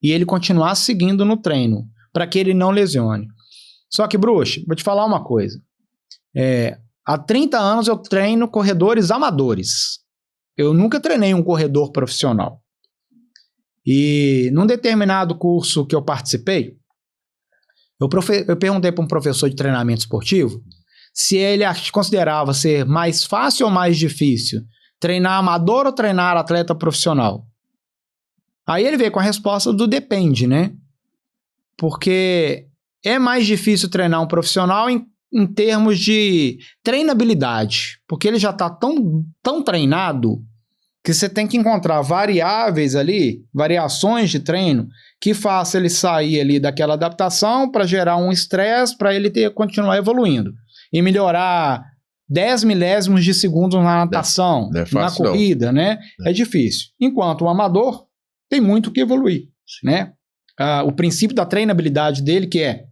e ele continuar seguindo no treino, para que ele não lesione. Só que, Bruxo, vou te falar uma coisa. Há 30 anos eu treino corredores amadores. Eu nunca treinei um corredor profissional. E num determinado curso que eu participei, eu perguntei para um professor de treinamento esportivo se ele considerava ser mais fácil ou mais difícil treinar amador ou treinar atleta profissional. Aí ele veio com a resposta do depende, né? Porque é mais difícil treinar um profissional em termos de treinabilidade, porque ele já está tão treinado que você tem que encontrar variáveis ali, variações de treino, que faça ele sair ali daquela adaptação para gerar um estresse para ele continuar evoluindo. E melhorar 10 milésimos de segundo na natação, não é fácil, na corrida, né? É difícil. Enquanto o amador tem muito que evoluir, né? O princípio da treinabilidade dele, que é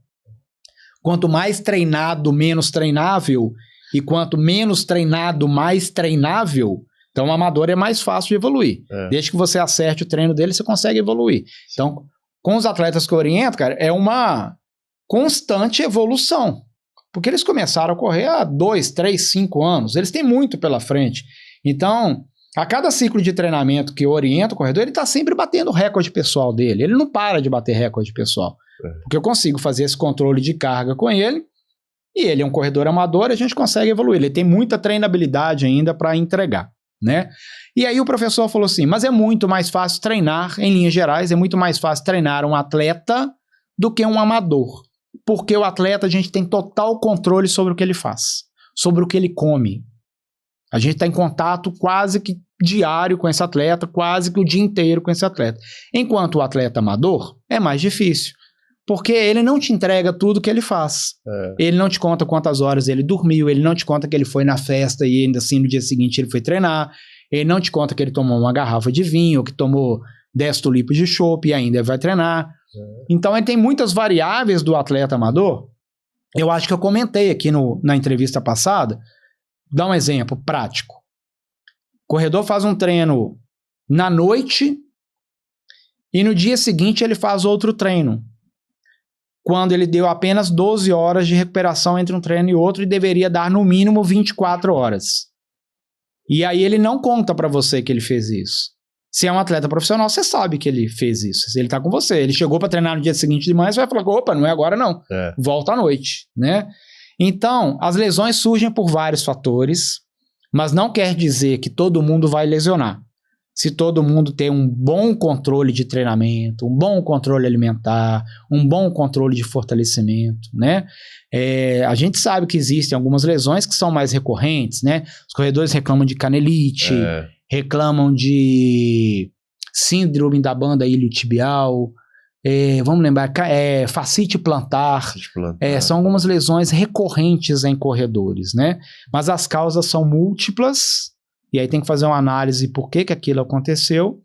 quanto mais treinado, menos treinável, e quanto menos treinado, mais treinável. Então, o amador é mais fácil de evoluir. Desde que você acerte o treino dele, você consegue evoluir. Então, com os atletas que eu oriento, cara, é uma constante evolução. Porque eles começaram a correr há 2, 3, 5 anos. Eles têm muito pela frente. Então, a cada ciclo de treinamento que eu oriento o corredor, ele está sempre batendo o recorde pessoal dele. Ele não para de bater recorde pessoal. Porque eu consigo fazer esse controle de carga com ele. E ele é um corredor amador, a gente consegue evoluir. Ele tem muita treinabilidade ainda para entregar, né? E aí o professor falou assim, mas é muito mais fácil treinar, em linhas gerais, é muito mais fácil treinar um atleta do que um amador. Porque o atleta, a gente tem total controle sobre o que ele faz, sobre o que ele come. A gente está em contato quase que diário com esse atleta, quase que o dia inteiro com esse atleta. Enquanto o atleta amador, é mais difícil. Porque ele não te entrega tudo que ele faz. Ele não te conta quantas horas ele dormiu, ele não te conta que ele foi na festa e ainda assim no dia seguinte ele foi treinar, ele não te conta que ele tomou uma garrafa de vinho, que tomou 10 tulipas de chopp e ainda vai treinar. Então ele tem muitas variáveis do atleta amador. Eu acho que eu comentei aqui na entrevista passada. Dá um exemplo prático. O corredor faz um treino na noite e no dia seguinte ele faz outro treino, quando ele deu apenas 12 horas de recuperação entre um treino e outro e deveria dar no mínimo 24 horas. E aí ele não conta pra você que ele fez isso. Se é um atleta profissional, você sabe que ele fez isso. Se ele tá com você, ele chegou pra treinar no dia seguinte de manhã, você vai falar, opa, não é agora não. Volta à noite, né? Então, as lesões surgem por vários fatores, mas não quer dizer que todo mundo vai lesionar. Se todo mundo tem um bom controle de treinamento, um bom controle alimentar, um bom controle de fortalecimento, né? A gente sabe que existem algumas lesões que são mais recorrentes, né? Os corredores reclamam de canelite, reclamam de síndrome da banda iliotibial, vamos lembrar, fascite plantar, são algumas lesões recorrentes em corredores, né? Mas as causas são múltiplas, e aí tem que fazer uma análise por que aquilo aconteceu.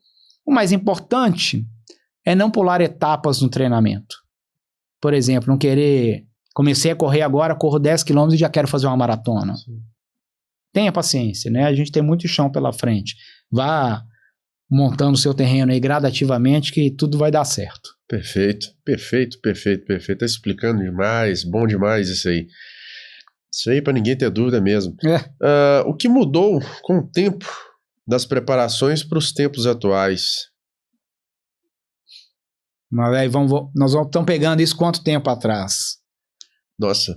O mais importante é não pular etapas no treinamento. Por exemplo, não querer, comecei a correr agora, corro 10 km e já quero fazer uma maratona. Sim. Tenha paciência, né? A gente tem muito chão pela frente. Vá montando o seu terreno aí gradativamente que tudo vai dar certo. Perfeito. Tá explicando demais, bom demais isso aí. Isso aí para ninguém ter dúvida mesmo. O que mudou com o tempo das preparações para os tempos atuais? Mas aí nós estamos pegando isso quanto tempo atrás? Nossa.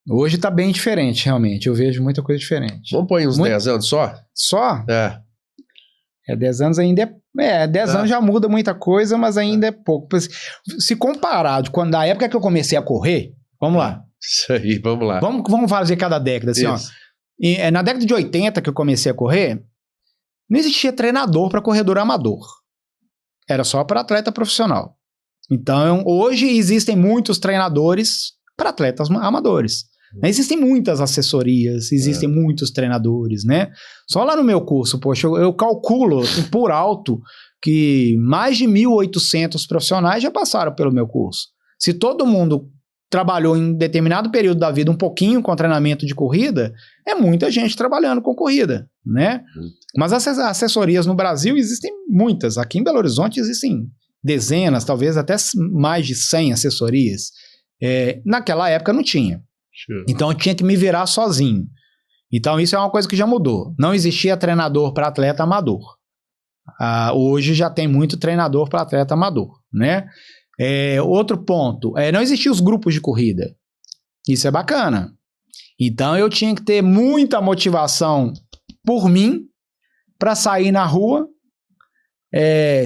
Hoje está bem diferente, realmente. Eu vejo muita coisa diferente. Vamos pôr uns 10 anos só? Só? 10 anos ainda 10 anos já muda muita coisa, mas ainda é pouco. Se comparado com da época que eu comecei a correr, vamos lá. Isso aí, vamos lá. Vamos fazer cada década, assim, ó. Na década de 80 que eu comecei a correr, não existia treinador para corredor amador. Era só para atleta profissional. Então, hoje existem muitos treinadores para atletas amadores. Existem muitas assessorias, existem muitos treinadores, né? Só lá no meu curso, poxa, eu calculo por alto que mais de 1.800 profissionais já passaram pelo meu curso. Se todo mundo trabalhou em determinado período da vida um pouquinho com treinamento de corrida, é muita gente trabalhando com corrida, né? Mas as assessorias no Brasil existem muitas. Aqui em Belo Horizonte existem dezenas, talvez até mais de 100 assessorias. Naquela época não tinha. Então eu tinha que me virar sozinho. Então isso é uma coisa que já mudou. Não existia treinador para atleta amador. Hoje já tem muito treinador para atleta amador, né? Outro ponto, não existiam os grupos de corrida. Isso é bacana. Então eu tinha que ter muita motivação por mim para sair na rua,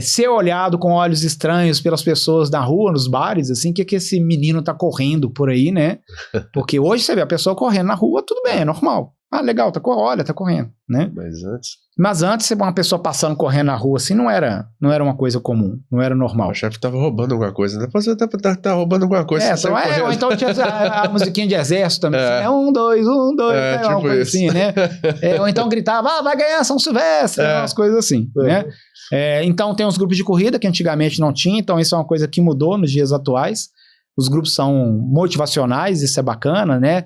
ser olhado com olhos estranhos pelas pessoas na rua, nos bares, assim, que esse menino tá correndo por aí, né? Porque hoje você vê a pessoa correndo na rua, tudo bem, é normal. Legal, tá correndo, né? Mas antes, uma pessoa passando correndo na rua assim não era uma coisa comum, não era normal. O chefe tava roubando alguma coisa, né? Você tá roubando alguma coisa. Ou então tinha a musiquinha de exército também. Assim, 1, 2, 1, 2, tipo uma coisa isso. Assim, né? Ou então gritava, vai ganhar São Silvestre, umas coisas assim, né? Então tem os grupos de corrida que antigamente não tinha, então isso é uma coisa que mudou nos dias atuais. Os grupos são motivacionais, isso é bacana, né?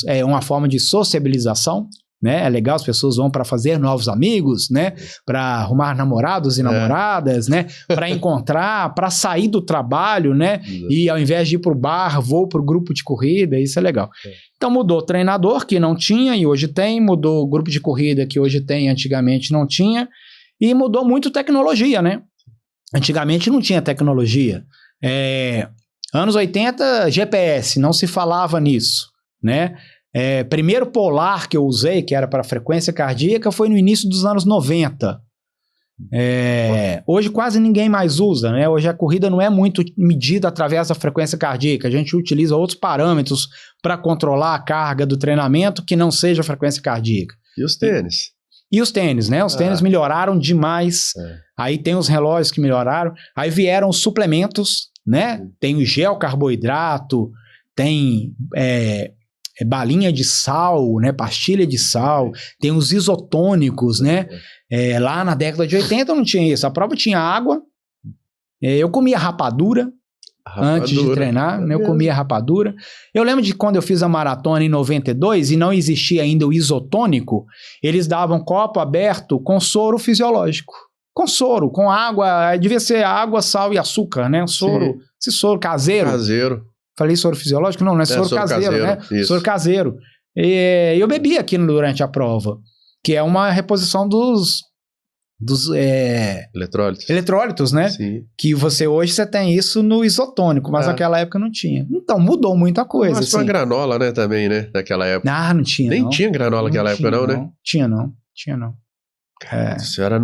É uma forma de sociabilização, né? É legal, as pessoas vão para fazer novos amigos, né? Para arrumar namorados e namoradas, né? Para encontrar, para sair do trabalho, né? E ao invés de ir para o bar, vou para o grupo de corrida, isso é legal. Então mudou o treinador, que não tinha e hoje tem, mudou o grupo de corrida, que hoje tem, antigamente não tinha, e mudou muito tecnologia, né? Antigamente não tinha tecnologia. Anos 80, GPS, não se falava nisso, né? Primeiro polar que eu usei, que era para frequência cardíaca, foi no início dos anos 90. Hoje quase ninguém mais usa, né? Hoje a corrida não é muito medida através da frequência cardíaca. A gente utiliza outros parâmetros para controlar a carga do treinamento que não seja a frequência cardíaca. E os tênis? E os tênis, né? Os tênis melhoraram demais. Aí tem os relógios que melhoraram. Aí vieram os suplementos, né? Tem o gel carboidrato, tem balinha de sal, né? Pastilha de sal, tem os isotônicos, né? Lá na década de 80 não tinha isso. A prova tinha água. Eu comia rapadura. Antes de treinar, né, eu comia rapadura. Eu lembro de quando eu fiz a maratona em 92 e não existia ainda o isotônico, eles davam copo aberto com soro fisiológico. Com soro, com água, devia ser água, sal e açúcar, né? Soro, esse soro caseiro. Falei soro fisiológico? Não é soro caseiro, né? Isso. Soro caseiro. E eu bebi aquilo durante a prova, que é uma reposição dos eletrólitos, né? Sim. Que hoje você tem isso no isotônico, mas naquela época não tinha. Então, mudou muita coisa. Mas foi granola, né, também, né? Naquela época. Não tinha, Nem tinha granola naquela época, não, né? Tinha, não. Isso era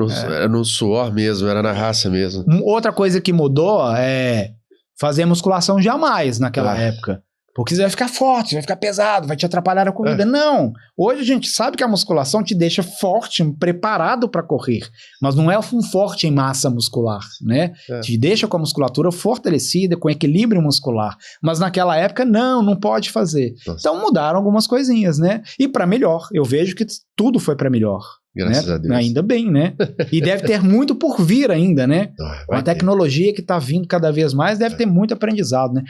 no suor mesmo, era na raça mesmo. Outra coisa que mudou é fazer musculação jamais naquela época. Porque você vai ficar forte, vai ficar pesado, vai te atrapalhar a corrida. Não! Hoje a gente sabe que a musculação te deixa forte, preparado para correr. Mas não é um forte em massa muscular, né? Te deixa com a musculatura fortalecida, com equilíbrio muscular. Mas naquela época, não pode fazer. Nossa. Então mudaram algumas coisinhas, né? E para melhor. Eu vejo que tudo foi para melhor. Graças a Deus. Ainda bem, né? E deve ter muito por vir ainda, né? Uma tecnologia que está vindo cada vez mais, deve ter muito aprendizado, né?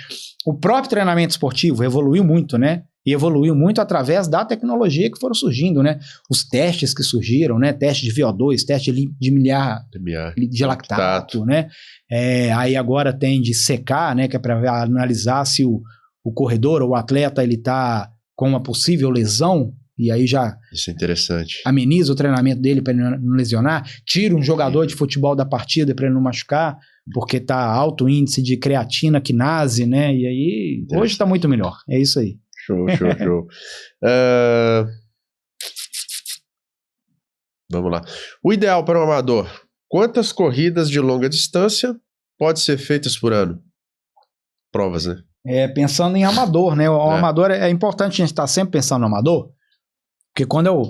O próprio treinamento esportivo evoluiu muito, né? E evoluiu muito através da tecnologia que foram surgindo, né? Os testes que surgiram, né? Teste de VO2, teste de miliar de lactato, né? Aí agora tem de secar, né? Que é para analisar se o corredor ou o atleta ele está com uma possível lesão. E aí já isso é interessante. Ameniza o treinamento dele para ele não lesionar, tira um jogador de futebol da partida para ele não machucar, porque tá alto índice de creatina, quinase, né? E aí, hoje tá muito melhor. É isso aí. Show. Vamos lá. O ideal para um amador, quantas corridas de longa distância pode ser feitas por ano? Provas, né? Pensando em amador, né? O amador, é importante a gente estar sempre pensando no amador, porque quando eu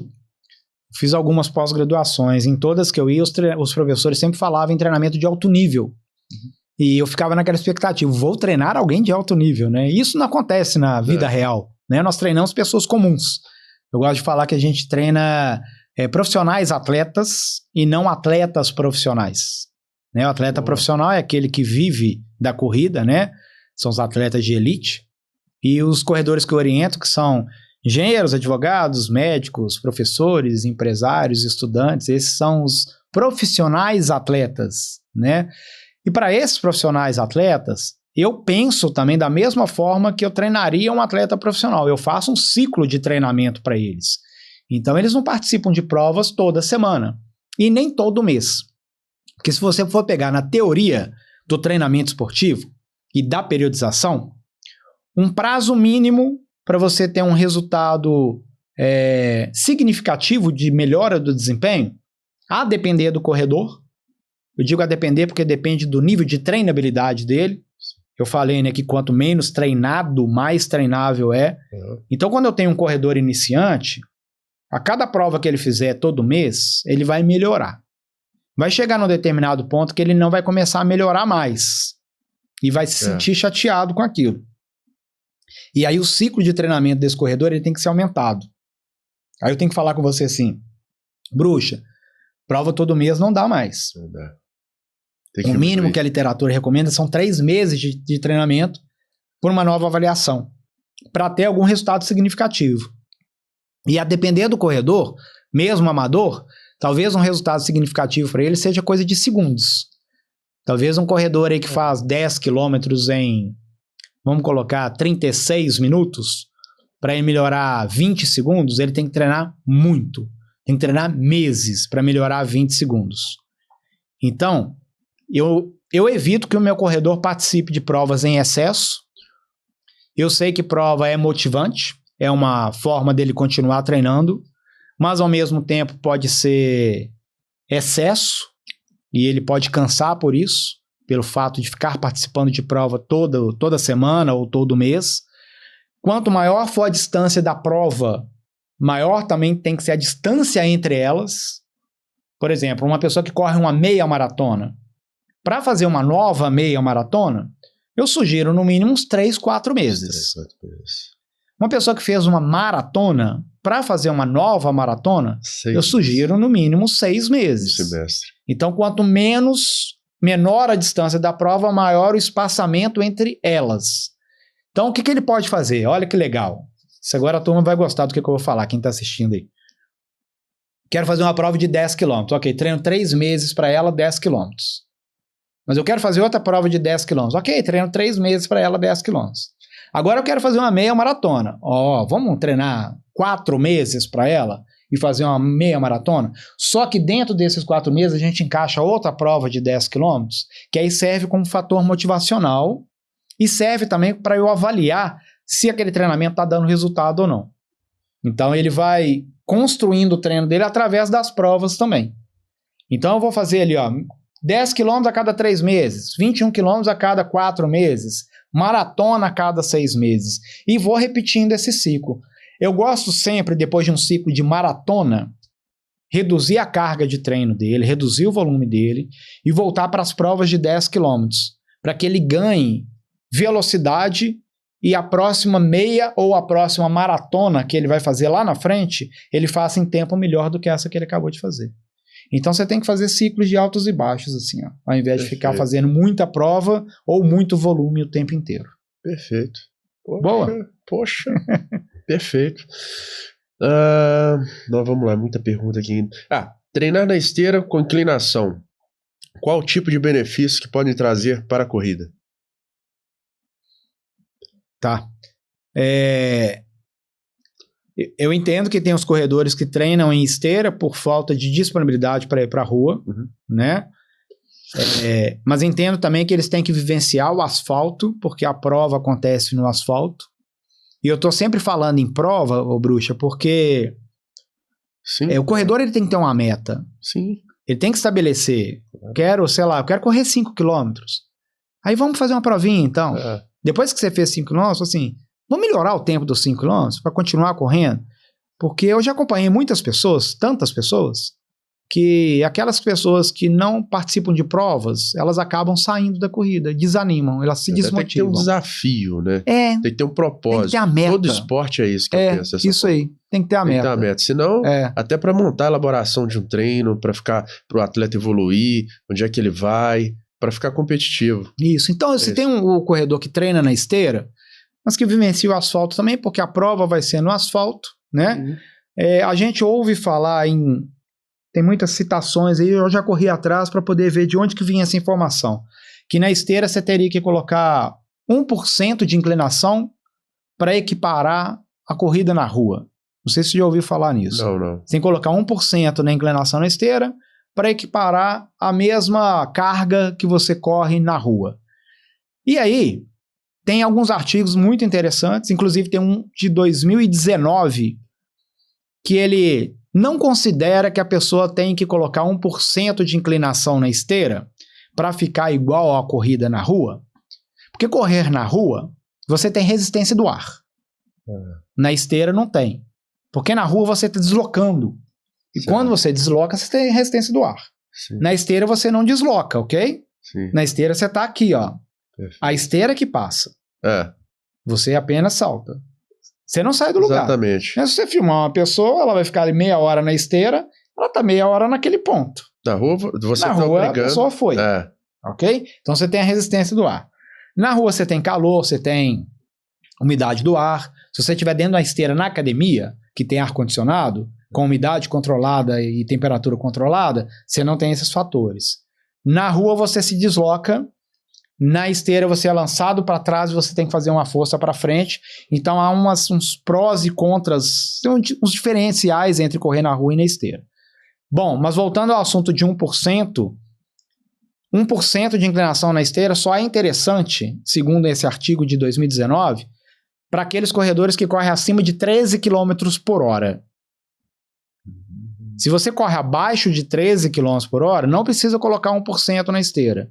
fiz algumas pós-graduações, em todas que eu ia, os professores sempre falavam em treinamento de alto nível. E eu ficava naquela expectativa, vou treinar alguém de alto nível, né? Isso não acontece na vida real, né? Nós treinamos pessoas comuns. Eu gosto de falar que a gente treina profissionais atletas e não atletas profissionais. Né? O atleta profissional é aquele que vive da corrida, né? São os atletas de elite. E os corredores que eu oriento, que são engenheiros, advogados, médicos, professores, empresários, estudantes, esses são os profissionais atletas, né? E para esses profissionais atletas, eu penso também da mesma forma que eu treinaria um atleta profissional. Eu faço um ciclo de treinamento para eles. Então, eles não participam de provas toda semana e nem todo mês. Porque se você for pegar na teoria do treinamento esportivo e da periodização, um prazo mínimo para você ter um resultado significativo de melhora do desempenho, a depender do corredor. Eu digo a depender porque depende do nível de treinabilidade dele. Eu falei, né, que quanto menos treinado, mais treinável é. Então, quando eu tenho um corredor iniciante, a cada prova que ele fizer todo mês, ele vai melhorar. Vai chegar num determinado ponto que ele não vai começar a melhorar mais. E vai se sentir chateado com aquilo. E aí o ciclo de treinamento desse corredor ele tem que ser aumentado. Aí eu tenho que falar com você assim, bruxa, prova todo mês não dá mais. Não dá. O mínimo que a literatura recomenda são 3 meses de treinamento por uma nova avaliação, para ter algum resultado significativo. E a depender do corredor, mesmo amador, talvez um resultado significativo para ele seja coisa de segundos. Talvez um corredor aí que faz 10 quilômetros em, vamos colocar, 36 minutos, para ele melhorar 20 segundos, ele tem que treinar muito. Tem que treinar meses para melhorar 20 segundos. Então, eu evito que o meu corredor participe de provas em excesso. Eu sei que prova é motivante, é uma forma dele continuar treinando, mas ao mesmo tempo pode ser excesso e ele pode cansar por isso, pelo fato de ficar participando de prova toda semana ou todo mês. Quanto maior for a distância da prova, maior também tem que ser a distância entre elas. Por exemplo, uma pessoa que corre uma meia maratona, para fazer uma nova meia maratona, eu sugiro no mínimo uns 3, 4 meses. 3, 4 meses. Uma pessoa que fez uma maratona, para fazer uma nova maratona, eu sugiro no mínimo 6 meses. Semestre. Então, quanto menor a distância da prova, maior o espaçamento entre elas. Então, o que ele pode fazer? Olha que legal. Isso agora a turma vai gostar do que eu vou falar, quem está assistindo aí. Quero fazer uma prova de 10 km. Ok, treino 3 meses para ela, 10 km. Mas eu quero fazer outra prova de 10 km. Ok, treino 3 meses para ela, 10 km. Agora eu quero fazer uma meia maratona. Vamos treinar 4 meses para ela e fazer uma meia maratona? Só que dentro desses 4 meses a gente encaixa outra prova de 10 km, que aí serve como fator motivacional e serve também para eu avaliar se aquele treinamento está dando resultado ou não. Então ele vai construindo o treino dele através das provas também. Então eu vou fazer ali 10 km a cada 3 meses, 21 km a cada 4 meses, maratona a cada 6 meses. E vou repetindo esse ciclo. Eu gosto sempre, depois de um ciclo de maratona, reduzir a carga de treino dele, reduzir o volume dele e voltar para as provas de 10 km, para que ele ganhe velocidade e a próxima meia ou a próxima maratona que ele vai fazer lá na frente, ele faça em tempo melhor do que essa que ele acabou de fazer. Então você tem que fazer ciclos de altos e baixos, assim, ao invés de ficar fazendo muita prova ou muito volume o tempo inteiro. Perfeito. Boa? Poxa, perfeito. Vamos lá, muita pergunta aqui. Treinar na esteira com inclinação. Qual o tipo de benefício que podem trazer para a corrida? Tá. Eu entendo que tem os corredores que treinam em esteira por falta de disponibilidade para ir para a rua, né? Mas entendo também que eles têm que vivenciar o asfalto, porque a prova acontece no asfalto. E eu tô sempre falando em prova, Bruxa, porque o corredor ele tem que ter uma meta. Sim. Ele tem que estabelecer, eu quero correr 5 km. Aí vamos fazer uma provinha, então. Depois que você fez 5 km, assim, vamos melhorar o tempo dos 5 km para continuar correndo? Porque eu já acompanhei muitas pessoas, tantas pessoas, que aquelas pessoas que não participam de provas, elas acabam saindo da corrida, desanimam, elas se desmotivam. Tem que ter um desafio, né? Tem que ter um propósito. Tem que ter a meta. Todo esporte é isso que eu penso. Isso aí, tem que ter a meta. Tem que ter a meta. Senão, até para montar a elaboração de um treino, para o atleta evoluir, onde é que ele vai, para ficar competitivo. Isso. Então, se tem um corredor que treina na esteira, mas que vivencia o asfalto também, porque a prova vai ser no asfalto, né? A gente ouve falar tem muitas citações aí, eu já corri atrás para poder ver de onde que vinha essa informação. Que na esteira você teria que colocar 1% de inclinação para equiparar a corrida na rua. Não sei se você já ouviu falar nisso. Não. Você tem que colocar 1% na inclinação na esteira para equiparar a mesma carga que você corre na rua. E aí, tem alguns artigos muito interessantes, inclusive tem um de 2019, que ele não considera que a pessoa tem que colocar 1% de inclinação na esteira para ficar igual à corrida na rua. Porque correr na rua, você tem resistência do ar. Na esteira não tem. Porque na rua você está deslocando. E quando você desloca, você tem resistência do ar. Sim. Na esteira você não desloca, ok? Sim. Na esteira você está aqui, ó. Perfeito. A esteira que passa. Você apenas salta. Você não sai do lugar. Exatamente. Mas se você filmar uma pessoa, ela vai ficar ali meia hora na esteira, ela está meia hora naquele ponto. Na rua, você na tá rua obrigando. A pessoa foi. Ok? Então você tem a resistência do ar. Na rua você tem calor, você tem umidade do ar. Se você estiver dentro da esteira na academia, que tem ar-condicionado, com umidade controlada e temperatura controlada, você não tem esses fatores. Na rua você se desloca, na esteira você é lançado para trás e você tem que fazer uma força para frente. Então há uns prós e contras, tem uns diferenciais entre correr na rua e na esteira. Bom, mas voltando ao assunto de 1%, 1% de inclinação na esteira só é interessante, segundo esse artigo de 2019, para aqueles corredores que correm acima de 13 km por hora. Se você corre abaixo de 13 km por hora, não precisa colocar 1% na esteira.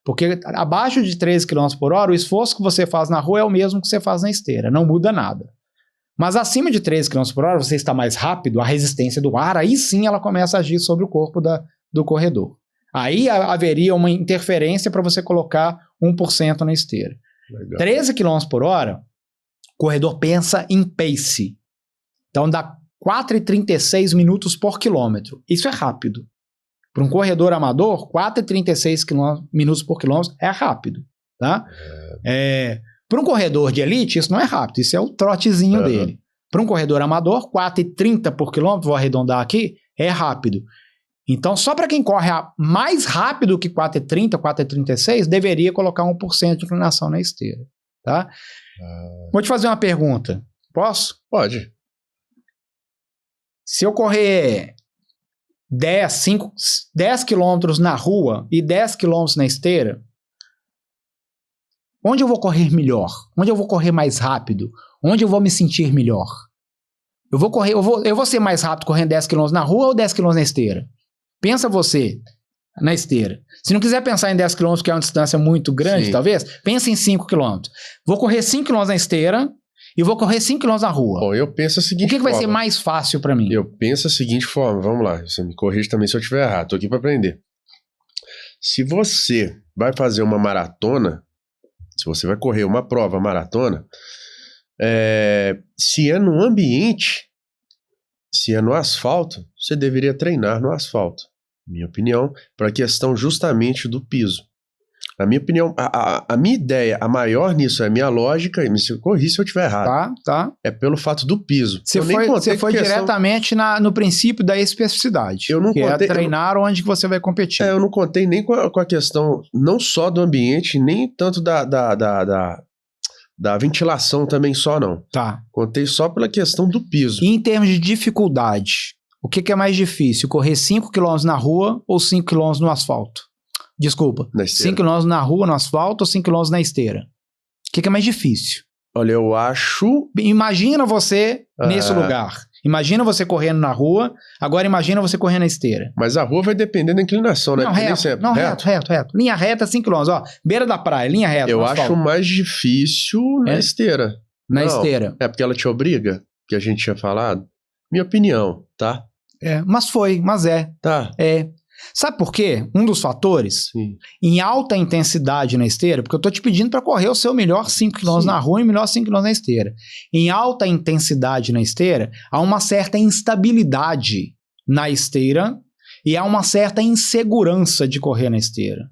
Porque abaixo de 13 km por hora, o esforço que você faz na rua é o mesmo que você faz na esteira, não muda nada. Mas acima de 13 km por hora, você está mais rápido, a resistência do ar, aí sim ela começa a agir sobre o corpo do corredor. Aí haveria uma interferência para você colocar 1% na esteira. Legal. 13 km por hora, o corredor pensa em pace. Então dá 4,36 minutos por quilômetro. Isso é rápido. Para um corredor amador, 4,36 minutos por quilômetro é rápido. Tá? Para um corredor de elite, isso não é rápido. Isso é o trotezinho dele. Para um corredor amador, 4,30 por quilômetro, vou arredondar aqui, é rápido. Então, só para quem corre mais rápido que 4,30, 4,36, deveria colocar 1% de inclinação na esteira. Tá? Vou te fazer uma pergunta. Posso? Pode. Se eu correr 10 quilômetros na rua e 10 quilômetros na esteira, onde eu vou correr melhor? Onde eu vou correr mais rápido? Onde eu vou me sentir melhor? Eu vou ser mais rápido correndo 10 km na rua ou 10 km na esteira? Pensa você na esteira. Se não quiser pensar em 10 km, que é uma distância muito grande, talvez, pensa em 5 km. Vou correr 5 km na esteira e vou correr 5 km na rua. Bom, eu penso a seguinte forma. O que vai ser mais fácil para mim? Eu penso a seguinte forma, vamos lá, você me corrige também se eu estiver errado, tô aqui para aprender. Se você vai fazer uma maratona, se você vai correr uma prova maratona, se é no ambiente, se é no asfalto, você deveria treinar no asfalto. Minha opinião, para a questão justamente do piso. Na minha opinião, a minha ideia, a maior nisso, é a minha lógica, e me corrija se eu estiver errado. Tá. É pelo fato do piso. Você foi diretamente no princípio da especificidade. Eu não contei, treinar onde você vai competir. Eu não contei nem com a questão, não só do ambiente, nem tanto da ventilação também só, não. Tá. Contei só pela questão do piso. E em termos de dificuldade, o que é mais difícil? Correr 5 km na rua ou 5 km no asfalto? Desculpa. 5 km na rua, no asfalto ou 5 km na esteira? O que é mais difícil? Olha, eu acho... Imagina você nesse lugar. Imagina você correndo na rua, agora imagina você correndo na esteira. Mas a rua vai depender da inclinação, né? Não, reto. Linha reta, 5 km. Ó, beira da praia, linha reta. Eu acho mais difícil na esteira. Na esteira. É porque ela te obriga, que a gente tinha falado. Minha opinião, tá? Mas é. Tá. Sabe por quê? Um dos fatores, Sim. Em alta intensidade na esteira, porque eu tô te pedindo para correr o seu melhor 5 km na rua e o melhor 5 km na esteira. Em alta intensidade na esteira, há uma certa instabilidade na esteira e há uma certa insegurança de correr na esteira.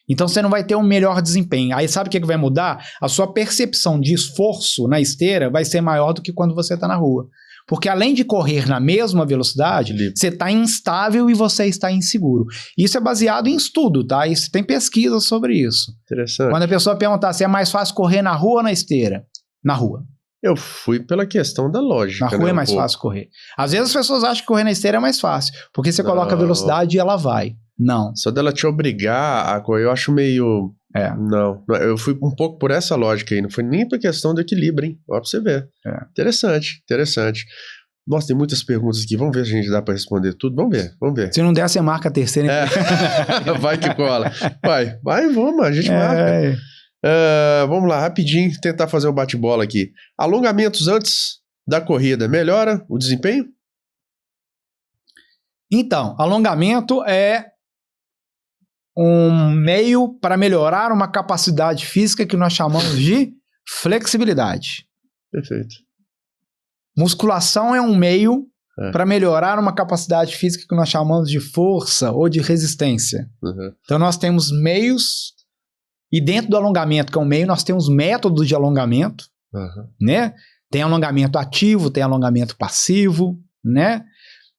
Então você não vai ter um melhor desempenho. Aí sabe o que vai mudar? A sua percepção de esforço na esteira vai ser maior do que quando você está na rua. Porque além de correr na mesma velocidade, você está instável e você está inseguro. Isso é baseado em estudo, tá? Isso tem pesquisa sobre isso. Interessante. Quando a pessoa perguntar se é mais fácil correr na rua ou na esteira? Na rua. Eu fui pela questão da lógica. Na rua é mais fácil correr. Às vezes as pessoas acham que correr na esteira é mais fácil, porque você coloca a velocidade e ela vai. Não. Só dela te obrigar a correr, eu acho meio... Não, eu fui um pouco por essa lógica aí, não foi nem por questão do equilíbrio, hein? Ó, pra você ver. Interessante. Nossa, tem muitas perguntas aqui, vamos ver se a gente dá pra responder tudo, vamos ver. Se não der, você marca a terceira. Vai que cola. Vamos, a gente marca. Vamos lá, rapidinho, tentar fazer um bate-bola aqui. Alongamentos antes da corrida, melhora o desempenho? Então, alongamento é um meio para melhorar uma capacidade física que nós chamamos de flexibilidade. Perfeito. Musculação é um meio para melhorar uma capacidade física que nós chamamos de força ou de resistência. Então nós temos meios, e dentro do alongamento, que é um meio, nós temos métodos de alongamento, né? Tem alongamento ativo, tem alongamento passivo, né?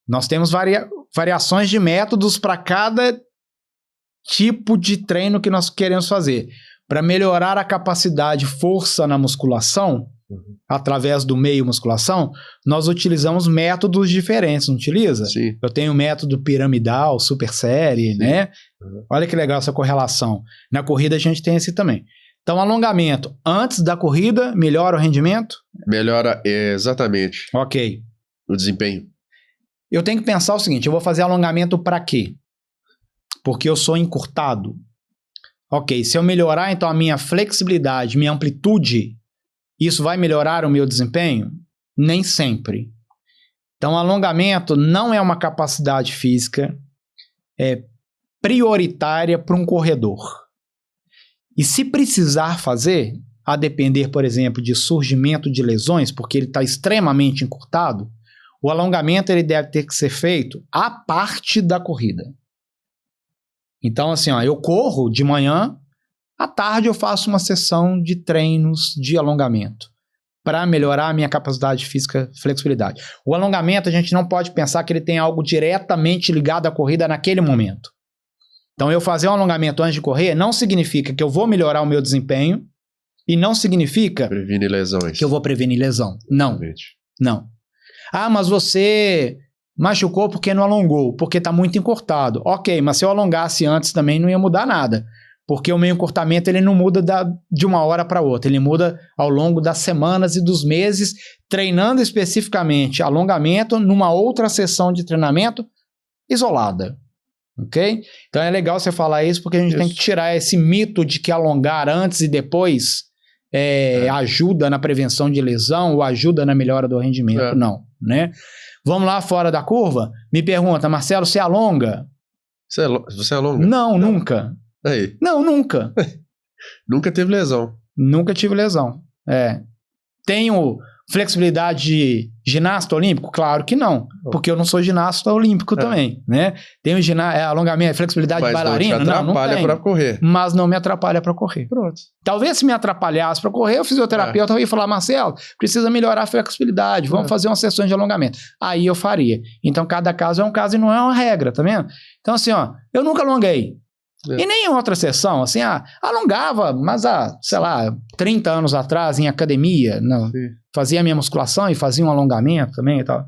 Nós temos variações de métodos para cada tipo de treino que nós queremos fazer. Para melhorar a capacidade força na musculação, através do meio musculação, nós utilizamos métodos diferentes, não utiliza? Sim. Eu tenho o método piramidal, super série, né? Olha que legal essa correlação. Na corrida a gente tem esse também. Então, alongamento antes da corrida melhora o rendimento? Melhora, exatamente. Ok. O desempenho. Eu tenho que pensar o seguinte, eu vou fazer alongamento para quê? Porque eu sou encurtado. Ok, se eu melhorar então a minha flexibilidade, minha amplitude, isso vai melhorar o meu desempenho? Nem sempre. Então, alongamento não é uma capacidade física prioritária para um corredor. E se precisar fazer, a depender, por exemplo, de surgimento de lesões, porque ele está extremamente encurtado, o alongamento ele deve ter que ser feito à parte da corrida. Então, assim, ó, eu corro de manhã, à tarde eu faço uma sessão de treinos de alongamento para melhorar a minha capacidade física, flexibilidade. O alongamento, a gente não pode pensar que ele tem algo diretamente ligado à corrida naquele momento. Então, eu fazer um alongamento antes de correr não significa que eu vou melhorar o meu desempenho e não significa Prevenir lesões. que eu vou prevenir lesão. Não, não. Ah, mas você machucou porque não alongou, porque está muito encurtado. Ok, mas se eu alongasse antes também não ia mudar nada. Porque o meu encurtamento ele não muda de uma hora para outra, ele muda ao longo das semanas e dos meses, treinando especificamente alongamento numa outra sessão de treinamento isolada. Ok? Então é legal você falar isso porque a gente tem que tirar esse mito de que alongar antes e depois ajuda na prevenção de lesão ou ajuda na melhora do rendimento. Não, né? Vamos lá fora da curva? Me pergunta, Marcelo, você alonga? Você alonga? Não, nunca. Aí. Não, nunca. Nunca teve lesão. Nunca tive lesão. Tenho flexibilidade de ginasta olímpico? Claro que não, porque eu não sou ginasta olímpico também, né? Tenho alongamento, flexibilidade de bailarina? Mas não te atrapalha para correr. Mas não me atrapalha para correr. Pronto. Talvez se me atrapalhasse para correr, o fisioterapeuta ia falar, Marcelo, precisa melhorar a flexibilidade, vamos fazer uma sessão de alongamento. Aí eu faria. Então cada caso é um caso e não é uma regra, tá vendo? Então assim, ó, eu nunca alonguei. E nem em outra sessão, assim, alongava, mas sei lá, 30 anos atrás em academia, fazia a minha musculação e fazia um alongamento também e tal.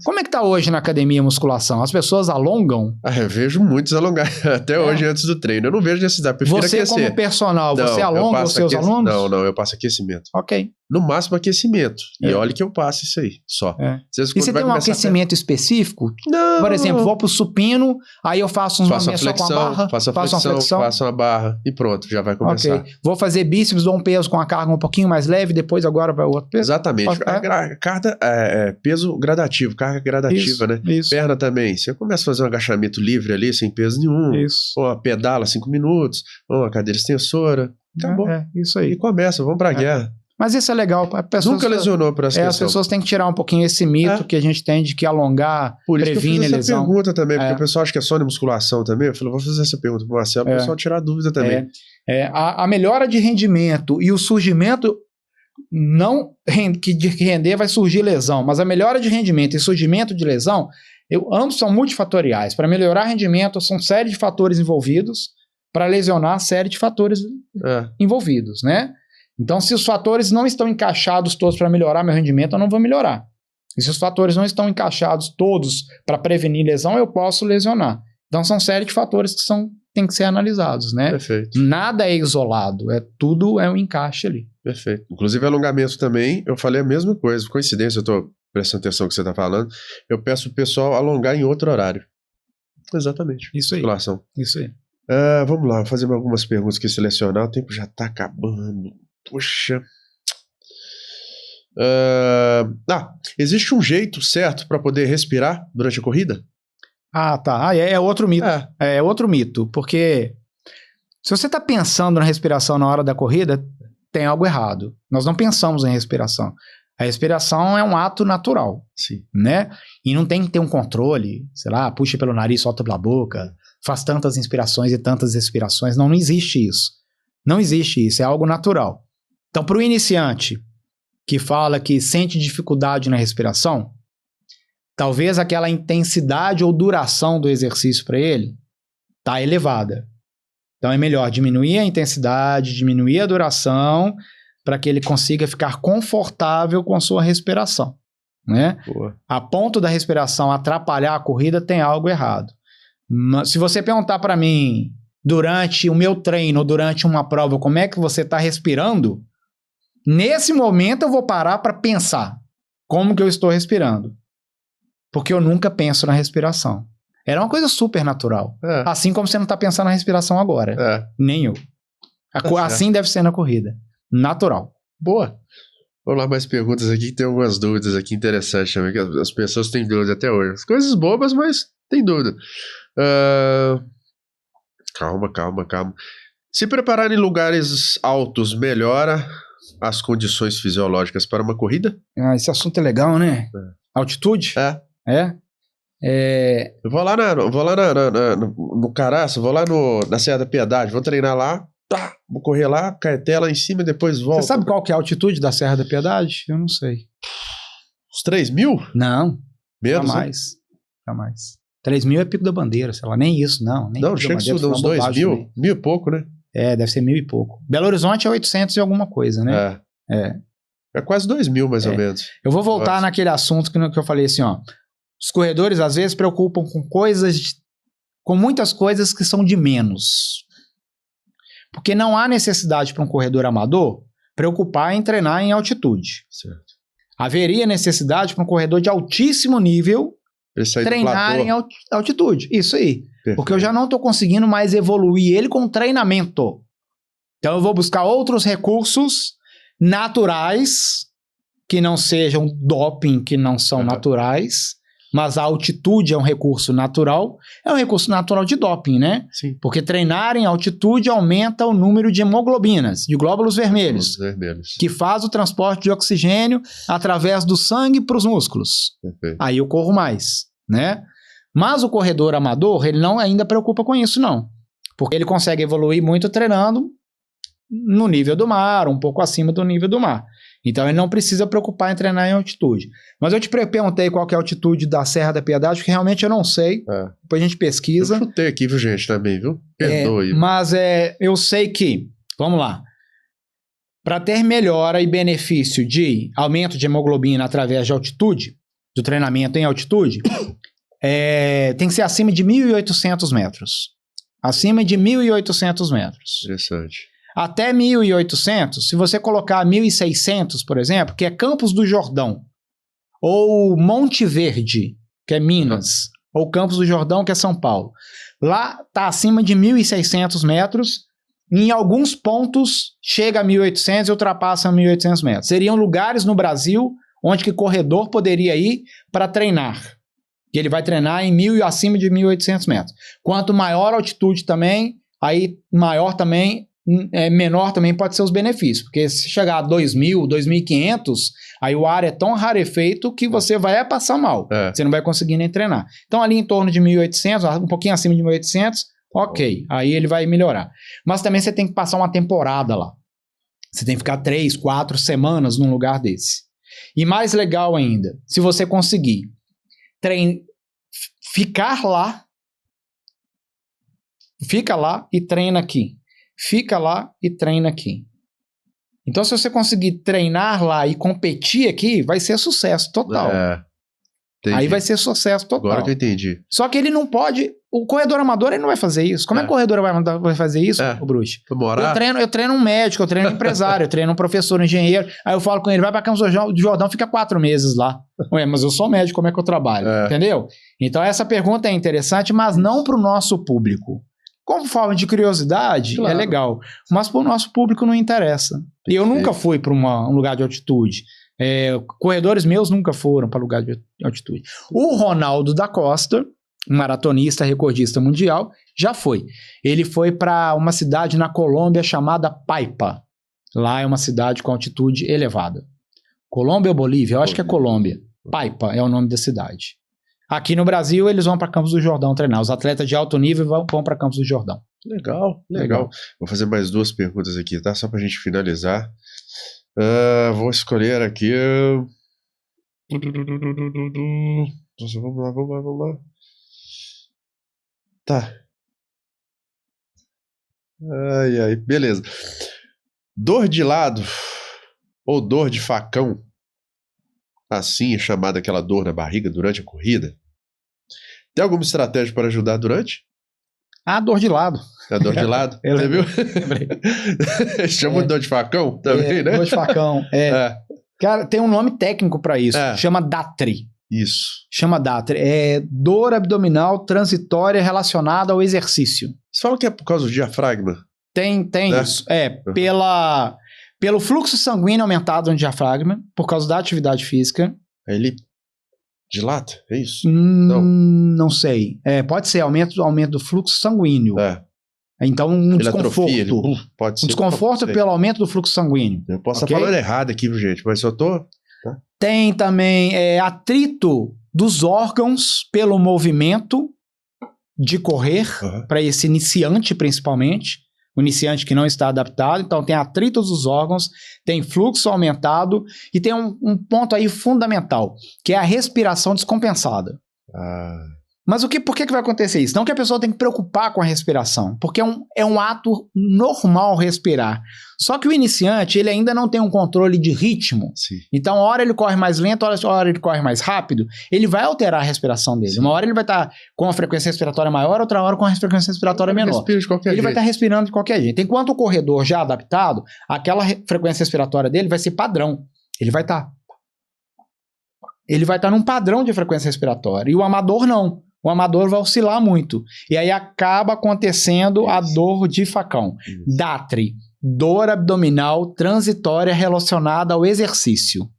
Como é que tá hoje na academia musculação? As pessoas alongam? Eu vejo muitos alongar, até hoje antes do treino. Eu não vejo necessidade, prefiro aquecer. Você como personal, você alonga os seus alunos? Não, eu passo aquecimento. Ok. No máximo aquecimento. E olha que eu passo isso aí, só. E você tem um aquecimento específico? Não. Por exemplo, vou pro supino, aí eu faço uns movimentos só com a barra. Faço uma flexão, faço uma barra e pronto, já vai começar. Ok. Vou fazer bíceps, dou um peso com a carga um pouquinho mais leve, depois agora vai o outro peso? Exatamente. Carga, peso gradativo, carga gradativa, né? Isso. Perna também. Você começa a fazer um agachamento livre ali, sem peso nenhum. Isso. Ou a pedala 5 minutos, ou a cadeira extensora. Acabou. Isso aí. E começa, vamos pra guerra. Mas isso é legal. Nunca lesionou por essa questão. As pessoas têm que tirar um pouquinho esse mito que a gente tem de que alongar por isso previne que eu fiz essa lesão. Pergunta também, porque o pessoal acha que é só de musculação também. Eu falei, vou fazer essa pergunta pro Marcelo, para o pessoal tirar dúvida também. A melhora de rendimento e o surgimento, não que de render vai surgir lesão, mas a melhora de rendimento e surgimento de lesão, ambos são multifatoriais. Para melhorar rendimento, são série de fatores envolvidos, para lesionar, série de fatores envolvidos, né? Então, se os fatores não estão encaixados todos para melhorar meu rendimento, eu não vou melhorar. E se os fatores não estão encaixados todos para prevenir lesão, eu posso lesionar. Então, são série de fatores que têm que ser analisados, né? Perfeito. Nada é isolado, tudo é um encaixe ali. Perfeito. Inclusive, alongamento também, eu falei a mesma coisa. Coincidência, eu estou prestando atenção no que você está falando. Eu peço o pessoal alongar em outro horário. Exatamente. Isso aí. Musculação. Isso aí. Vamos lá, vou fazer algumas perguntas que selecionar. O tempo já está acabando. Poxa. Existe um jeito certo para poder respirar durante a corrida? Tá. É outro mito. É outro mito, porque se você está pensando na respiração na hora da corrida, tem algo errado. Nós não pensamos em respiração. A respiração é um ato natural. Sim. Né? E não tem que ter um controle, sei lá, puxa pelo nariz, solta pela boca, faz tantas inspirações e tantas expirações. Não existe isso. Não existe isso, é algo natural. Então, para o iniciante que fala que sente dificuldade na respiração, talvez aquela intensidade ou duração do exercício para ele está elevada. Então, é melhor diminuir a intensidade, diminuir a duração, para que ele consiga ficar confortável com a sua respiração. Né? A ponto da respiração atrapalhar a corrida, tem algo errado. Mas, se você perguntar para mim, durante o meu treino, durante uma prova, como é que você está respirando, nesse momento eu vou parar para pensar como que eu estou respirando. Porque eu nunca penso na respiração. Era uma coisa super natural. Assim como você não está pensando na respiração agora. Nem eu. Assim deve ser na corrida. Natural. Boa. Vamos lá, mais perguntas aqui, tem algumas dúvidas aqui interessantes também, que as pessoas têm dúvidas até hoje. As coisas bobas, mas tem dúvida. Calma, calma, calma. Se preparar em lugares altos melhora as condições fisiológicas para uma corrida? Esse assunto é legal, né? Altitude? É. Eu vou lá, no Caraça, vou lá na Serra da Piedade, vou treinar lá, vou correr lá, caeté lá em cima e depois volto. Você sabe qual que é a altitude da Serra da Piedade? Eu não sei. Uns 3.000? Não. Menos, jamais. 3.000 é Pico da Bandeira, sei lá, nem isso, não. Nem não, chega isso, uns 2.000, 1.000 e pouco, né? Deve ser 1.000 e pouco. Belo Horizonte é 800 e alguma coisa, né? É quase 2.000, mais ou menos. Eu vou voltar naquele assunto que eu falei assim, ó. Os corredores, às vezes, preocupam com muitas coisas que são de menos. Porque não há necessidade para um corredor amador preocupar em treinar em altitude. Certo. Haveria necessidade para um corredor de altíssimo nível treinar em altitude. Isso aí. Perfeito. Porque eu já não estou conseguindo mais evoluir ele com treinamento. Então eu vou buscar outros recursos naturais que não sejam doping, que não são naturais, mas a altitude é um recurso natural. É um recurso natural de doping, né? Sim. Porque treinar em altitude aumenta o número de hemoglobinas, de glóbulos vermelhos, que faz o transporte de oxigênio através do sangue para os músculos. Perfeito. Aí eu corro mais, né? Mas o corredor amador, ele não ainda preocupa com isso, não. Porque ele consegue evoluir muito treinando no nível do mar, um pouco acima do nível do mar. Então ele não precisa preocupar em treinar em altitude. Mas eu te perguntei qual que é a altitude da Serra da Piedade, porque realmente eu não sei. Depois a gente pesquisa. Eu chutei aqui, viu, gente, também, viu? Perdoe. Mas eu sei que, vamos lá, para ter melhora e benefício de aumento de hemoglobina através de altitude, do treinamento em altitude, tem que ser acima de 1.800 metros. Acima de 1.800 metros. Interessante. Até 1.800, se você colocar 1.600, por exemplo, que é Campos do Jordão, ou Monte Verde, que é Minas, ou Campos do Jordão, que é São Paulo, lá está acima de 1.600 metros, em alguns pontos chega a 1.800 e ultrapassa 1.800 metros. Seriam lugares no Brasil onde que corredor poderia ir para treinar. E ele vai treinar em acima de 1.800 metros. Quanto maior a altitude também, aí menor também pode ser os benefícios, porque se chegar a 2.000, 2.500, aí o ar é tão rarefeito que você vai passar mal, você não vai conseguir nem treinar. Então ali em torno de 1.800, um pouquinho acima de 1.800, ok, aí ele vai melhorar. Mas também você tem que passar uma temporada lá, você tem que ficar 3, 4 semanas num lugar desse. E mais legal ainda, se você conseguir ficar lá, fica lá e treina aqui. Fica lá e treina aqui. Então, se você conseguir treinar lá e competir aqui, vai ser sucesso total. Aí vai ser sucesso total. Agora que eu entendi. Só que ele não pode... O corredor amador, ele não vai fazer isso. Como é que o corredor vai fazer isso, o Bruxo? Eu treino um médico, eu treino um empresário, eu treino um professor, um engenheiro. Aí eu falo com ele, vai para Campos do Jordão, fica 4 meses lá. Ué, mas eu sou médico, como é que eu trabalho? Entendeu? Então, essa pergunta é interessante, mas não para o nosso público. Como forma de curiosidade, claro, é legal. Mas para o nosso público não interessa. E eu nunca fui para um lugar de altitude. Corredores meus nunca foram para lugar de altitude. O Ronaldo da Costa, um maratonista, recordista mundial, já foi. Ele foi para uma cidade na Colômbia chamada Paipa. Lá é uma cidade com altitude elevada. Colômbia ou Bolívia? Eu acho que é Colômbia. Paipa é o nome da cidade. Aqui no Brasil, eles vão para Campos do Jordão treinar. Os atletas de alto nível vão para Campos do Jordão. Legal. Vou fazer mais 2 perguntas aqui, tá? Só para a gente finalizar. Vou escolher aqui. Vamos lá. Tá. Ai, beleza. Dor de lado ou dor de facão, assim é chamada aquela dor na barriga durante a corrida, tem alguma estratégia para ajudar durante? Dor de lado. A dor de lado? Você viu? Chama de dor de facão também, né? Dor de facão. Cara, tem um nome técnico para isso. Chama DATRI. Isso. Chama DATRI. É dor abdominal transitória relacionada ao exercício. Você fala que é por causa do diafragma? Tem isso. Pelo fluxo sanguíneo aumentado no diafragma, por causa da atividade física. Ele dilata? É isso? Não sei. Pode ser aumento do fluxo sanguíneo. Então, um Ele desconforto. atrofia, pode ser. Um desconforto pelo aumento do fluxo sanguíneo. Eu posso estar falando errado aqui, gente, mas eu tô... Tem também atrito dos órgãos pelo movimento de correr, para esse iniciante principalmente, o iniciante que não está adaptado. Então tem atrito dos órgãos, tem fluxo aumentado e tem um ponto aí fundamental, que é a respiração descompensada. Mas por que vai acontecer isso? Não que a pessoa tem que preocupar com a respiração, porque é um ato normal respirar. Só que o iniciante, ele ainda não tem um controle de ritmo. Sim. Então, uma hora ele corre mais lento, outra hora ele corre mais rápido, ele vai alterar a respiração dele. Sim. Uma hora ele vai estar com a frequência respiratória maior, outra hora com a frequência respiratória menor. Ele vai estar respirando de qualquer jeito. Enquanto o corredor já adaptado, aquela frequência respiratória dele vai ser padrão. Ele vai estar num padrão de frequência respiratória. E o amador não. O amador vai oscilar muito. E aí acaba acontecendo a dor de facão. DATRE, dor abdominal transitória relacionada ao exercício.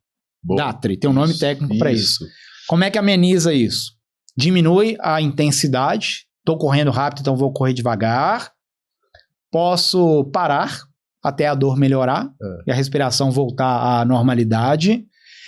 DATRE, tem um nome técnico para isso. Como é que ameniza isso? Diminui a intensidade. Estou correndo rápido, então vou correr devagar. Posso parar até a dor melhorar e a respiração voltar à normalidade.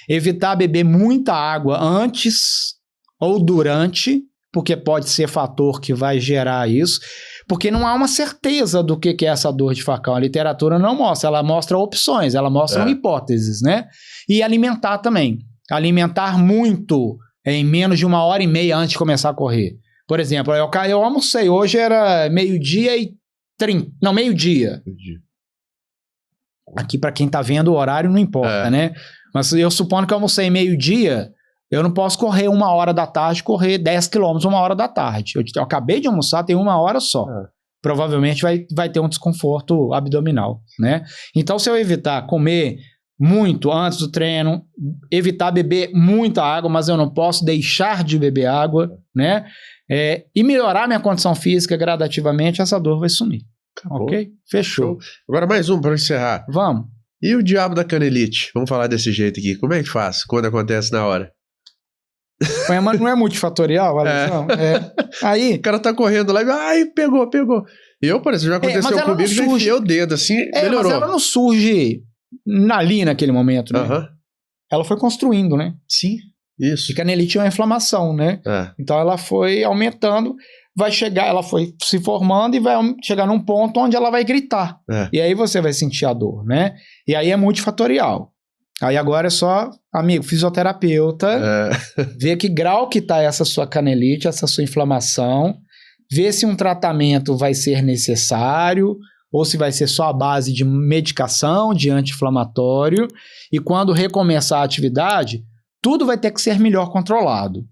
Evitar beber muita água antes ou durante, porque pode ser fator que vai gerar isso, porque não há uma certeza do que é essa dor de facão. A literatura não mostra, ela mostra opções, ela mostra hipóteses, né? E alimentar também. Alimentar muito em menos de 1h30 antes de começar a correr. Por exemplo, eu almocei, hoje era 12h30, não, meio-dia. Aqui para quem tá vendo o horário não importa, né? Mas eu supondo que eu almocei meio-dia, eu não posso correr 1h da tarde, correr 10 km 1h da tarde. Eu acabei de almoçar, tem 1 hora só. Provavelmente vai ter um desconforto abdominal, né? Então, se eu evitar comer muito antes do treino, evitar beber muita água, mas eu não posso deixar de beber água, né? E melhorar minha condição física gradativamente, essa dor vai sumir. Acabou. Ok? Fechou. Agora mais um para encerrar. Vamos. E o diabo da canelite? Vamos falar desse jeito aqui. Como é que faz quando acontece na hora? Mas não é multifatorial a lesão? Aí, o cara tá correndo lá e ai, pegou. Eu, por exemplo, já aconteceu comigo, já enfiei o dedo assim, melhorou. Mas ela não surge ali naquele momento, né? Ela foi construindo, né? Sim, isso. E canelite é uma inflamação, né? Então ela foi aumentando, ela foi se formando e vai chegar num ponto onde ela vai gritar. E aí você vai sentir a dor, né? E aí é multifatorial. Aí agora é só, amigo, fisioterapeuta, ver que grau que tá essa sua canelite, essa sua inflamação, ver se um tratamento vai ser necessário ou se vai ser só a base de medicação, de anti-inflamatório, e quando recomeçar a atividade, tudo vai ter que ser melhor controlado.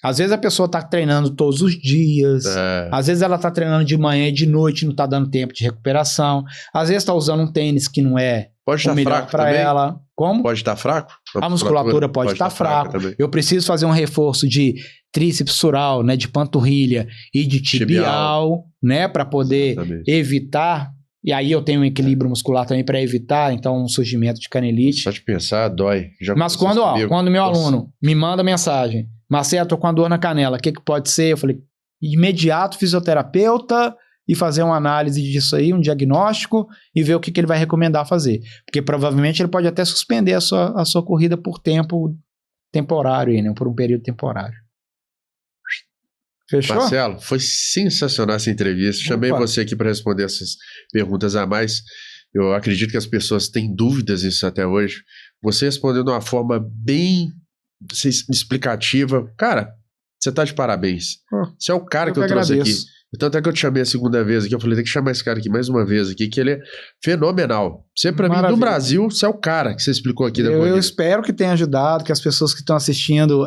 Às vezes a pessoa está treinando todos os dias, às vezes ela está treinando de manhã e de noite, não está dando tempo de recuperação, às vezes está usando um tênis que não é o melhor para ela. Como? Pode estar fraco? A musculatura pode estar fraca. Eu preciso fazer um reforço de tríceps sural, né, de panturrilha e de tibial, né, para poder evitar. E aí eu tenho um equilíbrio muscular também para evitar, então, um surgimento de canelite. Só de pensar, dói. Mas quando meu aluno me manda mensagem, Marcelo, tô com a dor na canela, o que pode ser? Eu falei, imediato fisioterapeuta e fazer uma análise disso aí, um diagnóstico e ver o que ele vai recomendar fazer. Porque provavelmente ele pode até suspender a sua corrida por tempo temporário, aí, né? Por um período temporário. Fechou? Marcelo, foi sensacional essa entrevista. Chamei você aqui para responder essas perguntas a mais. Eu acredito que as pessoas têm dúvidas nisso até hoje. Você respondeu de uma forma bem explicativa. Cara, você tá de parabéns. Você é o cara que eu trouxe aqui. Tanto é que eu te chamei a segunda vez aqui, eu falei, tem que chamar esse cara aqui mais uma vez aqui, que ele é fenomenal. Você, pra mim, do Brasil, você é o cara que você explicou aqui. Eu espero que tenha ajudado, que as pessoas que estão assistindo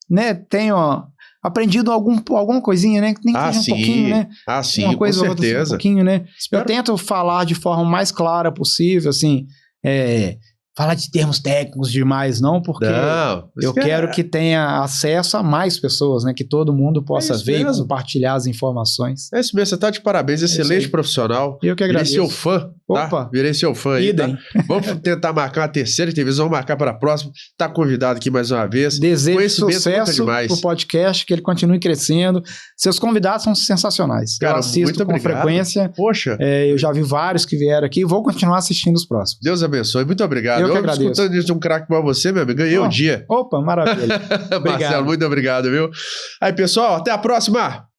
né, tenham aprendido alguma coisinha, né? Nem que seja um pouquinho, né? Sim, uma coisa com certeza. Um pouquinho, né? Eu tento falar de forma mais clara possível, assim, falar de termos técnicos demais, não, porque Não, eu quero que tenha acesso a mais pessoas, né? Que todo mundo possa ver e compartilhar as informações. É isso mesmo, você tá de parabéns, excelente profissional. Eu que agradeço. Virei seu fã, tá? Opa. Virei seu fã aí, tá? Vamos tentar marcar a terceira entrevista, vamos marcar para a próxima. Tá convidado aqui mais uma vez. Desejo sucesso pro podcast, que ele continue crescendo. Seus convidados são sensacionais. Cara, eu assisto com frequência. Poxa. Eu já vi vários que vieram aqui e vou continuar assistindo os próximos. Deus abençoe, muito obrigado. Eu que agradeço. Escutando isso de um craque como você, meu amigo, ganhei o dia. Opa, maravilha. Marcelo, muito obrigado, viu? Aí, pessoal, até a próxima!